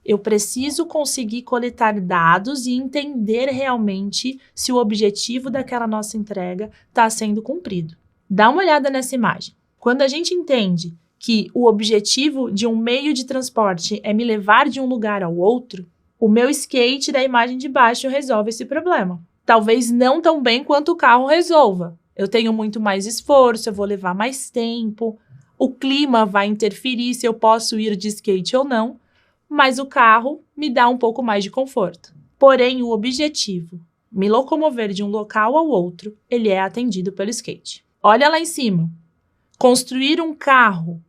Eu preciso conseguir coletar dados e entender realmente se o objetivo daquela nossa entrega está sendo cumprido. Dá uma olhada nessa imagem. Quando a gente entende que o objetivo de um meio de transporte é me levar de um lugar ao outro, o meu skate da imagem de baixo resolve esse problema. Talvez não tão bem quanto o carro resolva. Eu tenho muito mais esforço, eu vou levar mais tempo, o clima vai interferir se eu posso ir de skate ou não, mas o carro me dá um pouco mais de conforto. Porém, o objetivo, me locomover de um local ao outro, ele é atendido pelo skate. Olha lá em cima. Construir um carro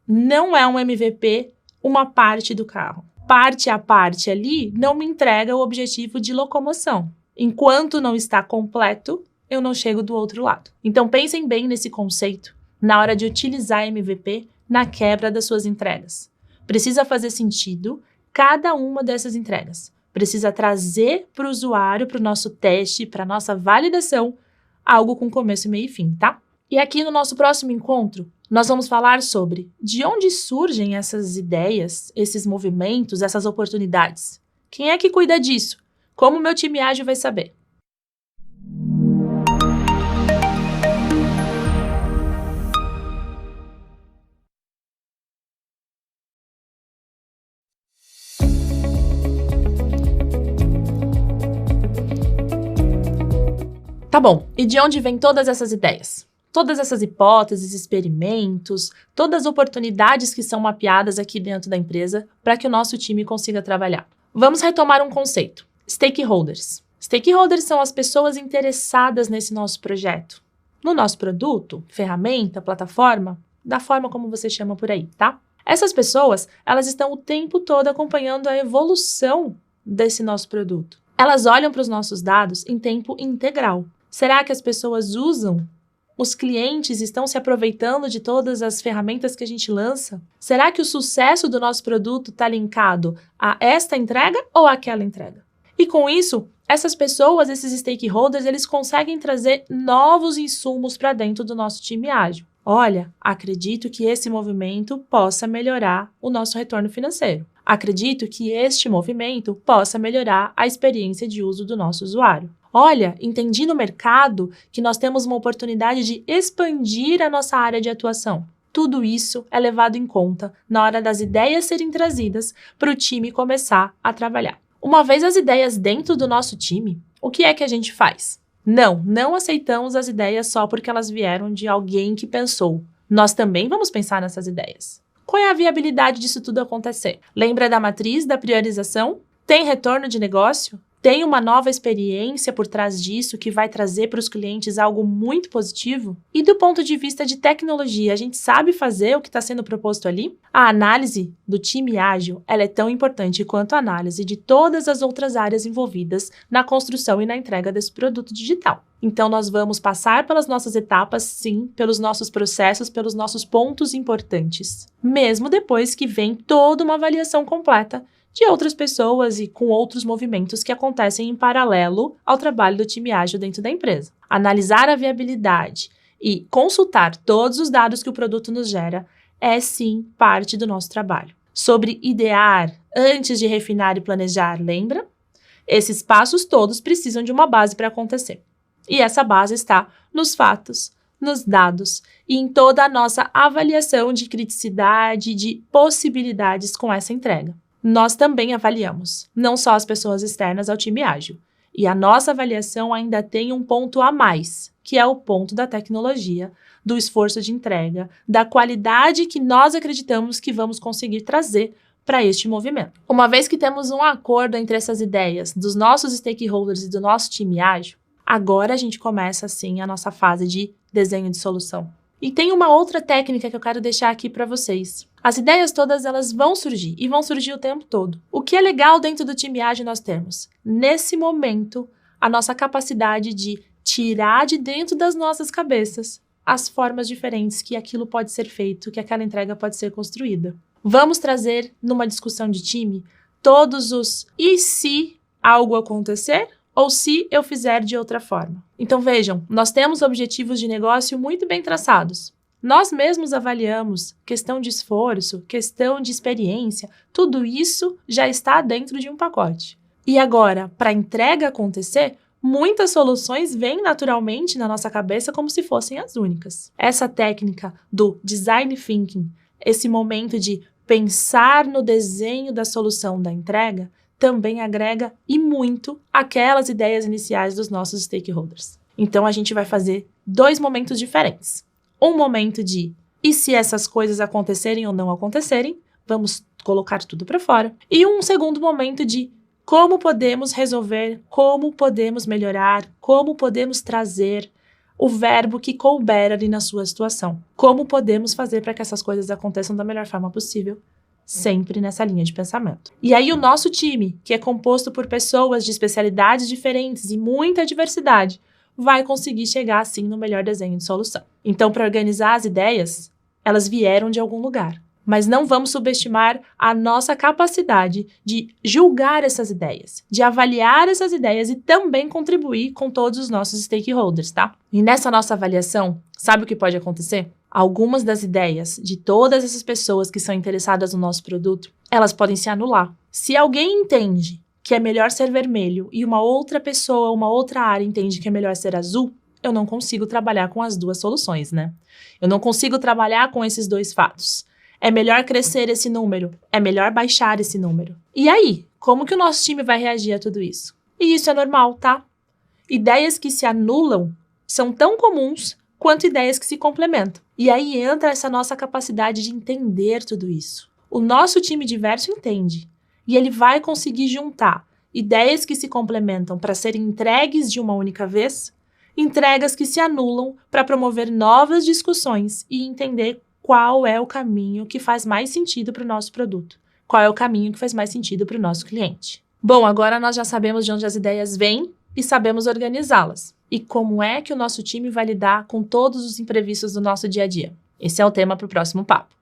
não é um MVP, uma parte do carro. Parte a parte ali não me entrega o objetivo de locomoção. Enquanto não está completo, eu não chego do outro lado. Então pensem bem nesse conceito na hora de utilizar MVP na quebra das suas entregas. Precisa fazer sentido cada uma dessas entregas. Precisa trazer para o usuário, para o nosso teste, para a nossa validação, algo com começo, meio e fim, tá? E aqui no nosso próximo encontro, nós vamos falar sobre de onde surgem essas ideias, esses movimentos, essas oportunidades. Quem é que cuida disso? Como o meu time ágil vai saber? Tá bom, e de onde vêm todas essas ideias? Todas essas hipóteses, experimentos, todas as oportunidades que são mapeadas aqui dentro da empresa para que o nosso time consiga trabalhar. Vamos retomar um conceito: stakeholders. Stakeholders são as pessoas interessadas nesse nosso projeto, no nosso produto, ferramenta, plataforma, da forma como você chama por aí, tá? Essas pessoas, elas estão o tempo todo acompanhando a evolução desse nosso produto. Elas olham para os nossos dados em tempo integral. Será que as pessoas usam? Os clientes estão se aproveitando de todas as ferramentas que a gente lança? Será que o sucesso do nosso produto está linkado a esta entrega ou àquela entrega? E com isso, essas pessoas, esses stakeholders, eles conseguem trazer novos insumos para dentro do nosso time ágil. Olha, acredito que esse movimento possa melhorar o nosso retorno financeiro. Acredito que este movimento possa melhorar a experiência de uso do nosso usuário. Olha, entendi no mercado que nós temos uma oportunidade de expandir a nossa área de atuação. Tudo isso é levado em conta na hora das ideias serem trazidas para o time começar a trabalhar. Uma vez as ideias dentro do nosso time, o que é que a gente faz? Não aceitamos as ideias só porque elas vieram de alguém que pensou. Nós também vamos pensar nessas ideias. Qual é a viabilidade disso tudo acontecer? Lembra da matriz da priorização? Tem retorno de negócio? Tem uma nova experiência por trás disso que vai trazer para os clientes algo muito positivo? E do ponto de vista de tecnologia, a gente sabe fazer o que está sendo proposto ali? A análise do time ágil, ela é tão importante quanto a análise de todas as outras áreas envolvidas na construção e na entrega desse produto digital. Então, nós vamos passar pelas nossas etapas, sim, pelos nossos processos, pelos nossos pontos importantes, mesmo depois que vem toda uma avaliação completa de outras pessoas e com outros movimentos que acontecem em paralelo ao trabalho do time ágil dentro da empresa. Analisar a viabilidade e consultar todos os dados que o produto nos gera é, sim, parte do nosso trabalho. Sobre idear antes de refinar e planejar, lembra? Esses passos todos precisam de uma base para acontecer. E essa base está nos fatos, nos dados e em toda a nossa avaliação de criticidade, de possibilidades com essa entrega. Nós também avaliamos, não só as pessoas externas ao time ágil. E a nossa avaliação ainda tem um ponto a mais, que é o ponto da tecnologia, do esforço de entrega, da qualidade que nós acreditamos que vamos conseguir trazer para este movimento. Uma vez que temos um acordo entre essas ideias dos nossos stakeholders e do nosso time ágil, agora a gente começa, assim, a nossa fase de desenho de solução. E tem uma outra técnica que eu quero deixar aqui para vocês. As ideias todas, elas vão surgir e vão surgir o tempo todo. O que é legal dentro do time ágil nós temos? Nesse momento, a nossa capacidade de tirar de dentro das nossas cabeças as formas diferentes que aquilo pode ser feito, que aquela entrega pode ser construída. Vamos trazer numa discussão de time todos os e se algo acontecer? Ou se eu fizer de outra forma. Então vejam, nós temos objetivos de negócio muito bem traçados. Nós mesmos avaliamos questão de esforço, questão de experiência, tudo isso já está dentro de um pacote. E agora, para a entrega acontecer, muitas soluções vêm naturalmente na nossa cabeça como se fossem as únicas. Essa técnica do design thinking, esse momento de pensar no desenho da solução da entrega, também agrega e muito aquelas ideias iniciais dos nossos stakeholders. Então, a gente vai fazer 2 momentos diferentes. Um momento de e se essas coisas acontecerem ou não acontecerem, vamos colocar tudo para fora. E um segundo momento de como podemos resolver, como podemos melhorar, como podemos trazer o verbo que couber ali na sua situação. Como podemos fazer para que essas coisas aconteçam da melhor forma possível. Sempre nessa linha de pensamento. E aí o nosso time, que é composto por pessoas de especialidades diferentes e muita diversidade, vai conseguir chegar assim no melhor desenho de solução. Então, para organizar as ideias, elas vieram de algum lugar. Mas não vamos subestimar a nossa capacidade de julgar essas ideias, de avaliar essas ideias e também contribuir com todos os nossos stakeholders, tá? E nessa nossa avaliação, sabe o que pode acontecer? Algumas das ideias de todas essas pessoas que são interessadas no nosso produto, elas podem se anular. Se alguém entende que é melhor ser vermelho e uma outra pessoa, uma outra área entende que é melhor ser azul, eu não consigo trabalhar com as duas soluções, né? Eu não consigo trabalhar com esses 2 fatos. É melhor crescer esse número, é melhor baixar esse número. E aí, como que o nosso time vai reagir a tudo isso? E isso é normal, tá? Ideias que se anulam são tão comuns quanto ideias que se complementam. E aí entra essa nossa capacidade de entender tudo isso. O nosso time diverso entende, e ele vai conseguir juntar ideias que se complementam para serem entregues de uma única vez, entregas que se anulam para promover novas discussões e entender qual é o caminho que faz mais sentido para o nosso produto, qual é o caminho que faz mais sentido para o nosso cliente. Bom, agora nós já sabemos de onde as ideias vêm e sabemos organizá-las. E como é que o nosso time vai lidar com todos os imprevistos do nosso dia a dia? Esse é o tema para o próximo papo.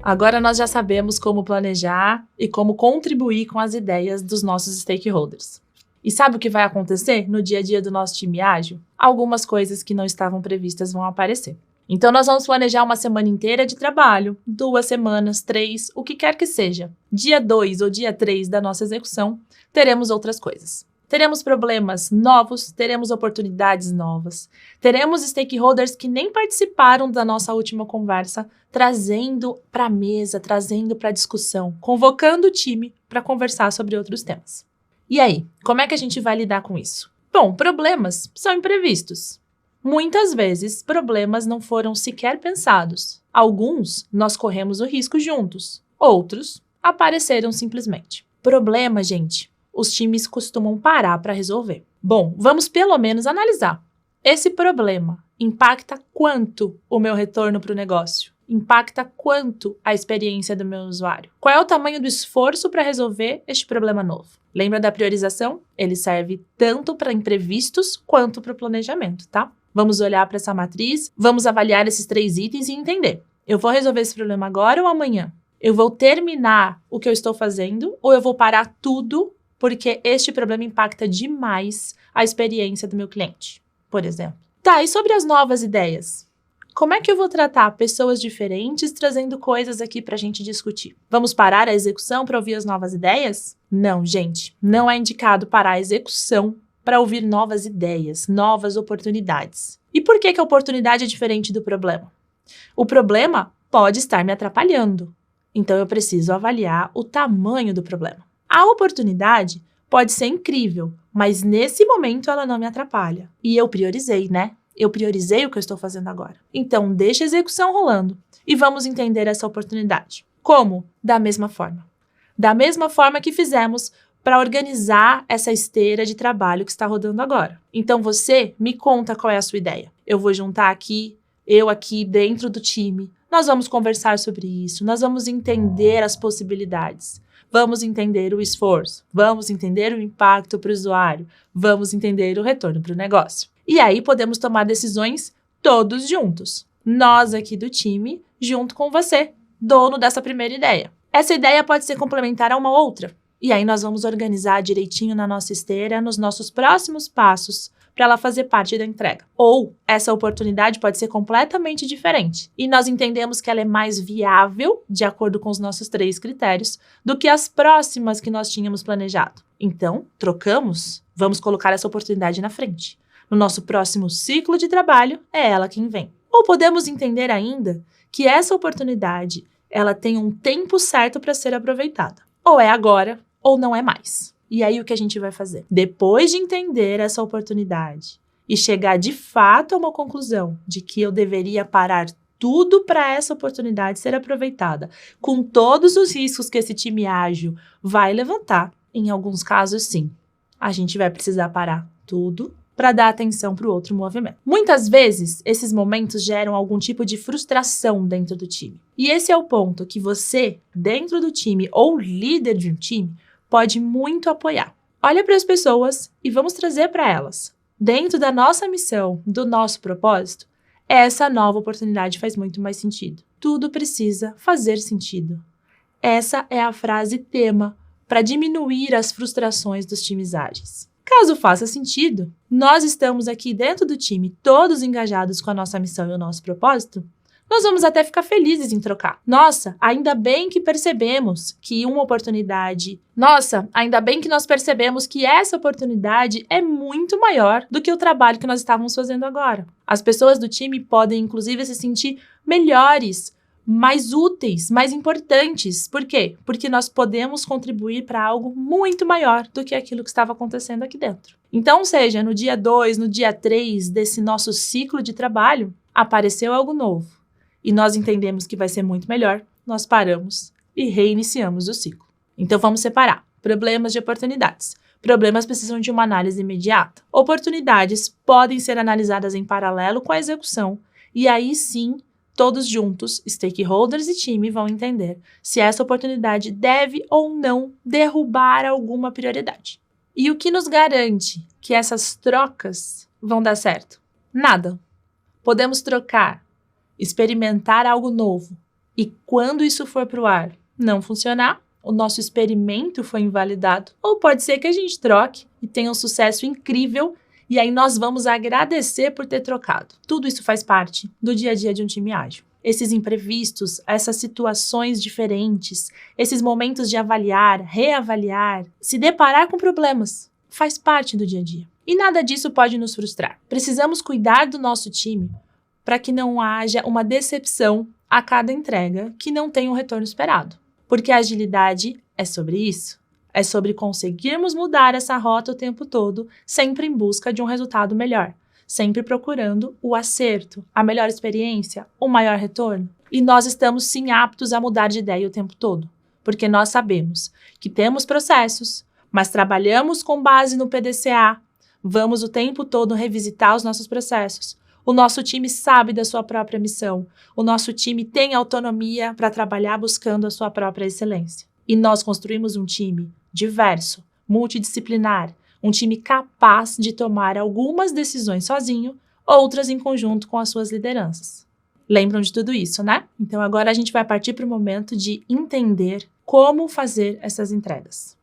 Agora nós já sabemos como planejar e como contribuir com as ideias dos nossos stakeholders. E sabe o que vai acontecer no dia a dia do nosso time ágil? Algumas coisas que não estavam previstas vão aparecer. Então nós vamos planejar uma semana inteira de trabalho, 2 semanas, 3, o que quer que seja. Dia 2 ou dia 3 da nossa execução, teremos outras coisas. Teremos problemas novos, teremos oportunidades novas, teremos stakeholders que nem participaram da nossa última conversa, trazendo para a mesa, trazendo para a discussão, convocando o time para conversar sobre outros temas. E aí, como é que a gente vai lidar com isso? Bom, problemas são imprevistos. Muitas vezes, problemas não foram sequer pensados. Alguns, nós corremos o risco juntos. Outros, apareceram simplesmente. Problema, gente, os times costumam parar para resolver. Bom, vamos pelo menos analisar. Esse problema impacta quanto o meu retorno para o negócio? Impacta quanto a experiência do meu usuário? Qual é o tamanho do esforço para resolver este problema novo? Lembra da priorização? Ele serve tanto para imprevistos quanto para o planejamento, tá? Vamos olhar para essa matriz, vamos avaliar esses 3 itens e entender. Eu vou resolver esse problema agora ou amanhã? Eu vou terminar o que eu estou fazendo ou eu vou parar tudo porque este problema impacta demais a experiência do meu cliente, por exemplo? Tá, e sobre as novas ideias? Como é que eu vou tratar pessoas diferentes trazendo coisas aqui para a gente discutir? Vamos parar a execução para ouvir as novas ideias? Não, gente, não é indicado parar a execução para ouvir novas ideias, novas oportunidades. E por que a oportunidade é diferente do problema? O problema pode estar me atrapalhando, então eu preciso avaliar o tamanho do problema. A oportunidade pode ser incrível, mas nesse momento ela não me atrapalha. E eu priorizei, né? Eu priorizei o que eu estou fazendo agora. Então, deixa a execução rolando e vamos entender essa oportunidade. Como? Da mesma forma. Da mesma forma que fizemos para organizar essa esteira de trabalho que está rodando agora. Então, você me conta qual é a sua ideia. Eu vou juntar aqui, eu aqui dentro do time. Nós vamos conversar sobre isso, nós vamos entender as possibilidades. Vamos entender o esforço, vamos entender o impacto para o usuário, vamos entender o retorno para o negócio. E aí podemos tomar decisões todos juntos. Nós aqui do time, junto com você, dono dessa primeira ideia. Essa ideia pode ser complementar a uma outra. E aí nós vamos organizar direitinho na nossa esteira, nos nossos próximos passos, para ela fazer parte da entrega. Ou essa oportunidade pode ser completamente diferente. E nós entendemos que ela é mais viável, de acordo com os nossos 3 critérios, do que as próximas que nós tínhamos planejado. Então, trocamos, vamos colocar essa oportunidade na frente. No nosso próximo ciclo de trabalho, é ela quem vem. Ou podemos entender ainda que essa oportunidade, ela tem um tempo certo para ser aproveitada. Ou é agora, ou não é mais. E aí o que a gente vai fazer? Depois de entender essa oportunidade e chegar de fato a uma conclusão de que eu deveria parar tudo para essa oportunidade ser aproveitada, com todos os riscos que esse time ágil vai levantar, em alguns casos sim, a gente vai precisar parar tudo para dar atenção para o outro movimento. Muitas vezes, esses momentos geram algum tipo de frustração dentro do time. E esse é o ponto que você, dentro do time ou líder de um time, pode muito apoiar. Olha para as pessoas e vamos trazer para elas. Dentro da nossa missão, do nosso propósito, essa nova oportunidade faz muito mais sentido. Tudo precisa fazer sentido. Essa é a frase tema para diminuir as frustrações dos times ágeis. Caso faça sentido, nós estamos aqui dentro do time, todos engajados com a nossa missão e o nosso propósito, Nós vamos até ficar felizes em trocar. Nossa, ainda bem que percebemos que uma oportunidade... Nossa, ainda bem que nós percebemos que essa oportunidade é muito maior do que o trabalho que nós estávamos fazendo agora. As pessoas do time podem, inclusive, se sentir melhores, mais úteis, mais importantes. Por quê? Porque nós podemos contribuir para algo muito maior do que aquilo que estava acontecendo aqui dentro. Então, seja no dia 2, no dia 3 desse nosso ciclo de trabalho, apareceu algo novo e nós entendemos que vai ser muito melhor, nós paramos e reiniciamos o ciclo. Então, vamos separar problemas de oportunidades. Problemas precisam de uma análise imediata. Oportunidades podem ser analisadas em paralelo com a execução e aí sim, todos juntos, stakeholders e time, vão entender se essa oportunidade deve ou não derrubar alguma prioridade. E o que nos garante que essas trocas vão dar certo? Nada. Podemos trocar, experimentar algo novo e quando isso for para o ar não funcionar, o nosso experimento foi invalidado. Ou pode ser que a gente troque e tenha um sucesso incrível e aí nós vamos agradecer por ter trocado. Tudo isso faz parte do dia a dia de um time ágil. Esses imprevistos, essas situações diferentes, esses momentos de avaliar, reavaliar, se deparar com problemas, faz parte do dia a dia. E nada disso pode nos frustrar. Precisamos cuidar do nosso time para que não haja uma decepção a cada entrega que não tenha o retorno esperado. Porque a agilidade é sobre isso. É sobre conseguirmos mudar essa rota o tempo todo, sempre em busca de um resultado melhor. Sempre procurando o acerto, a melhor experiência, o maior retorno. E nós estamos sim aptos a mudar de ideia o tempo todo. Porque nós sabemos que temos processos, mas trabalhamos com base no PDCA, vamos o tempo todo revisitar os nossos processos. O nosso time sabe da sua própria missão. O nosso time tem autonomia para trabalhar buscando a sua própria excelência. E nós construímos um time diverso, multidisciplinar, um time capaz de tomar algumas decisões sozinho, outras em conjunto com as suas lideranças. Lembram de tudo isso, né? Então agora a gente vai partir para o momento de entender como fazer essas entregas.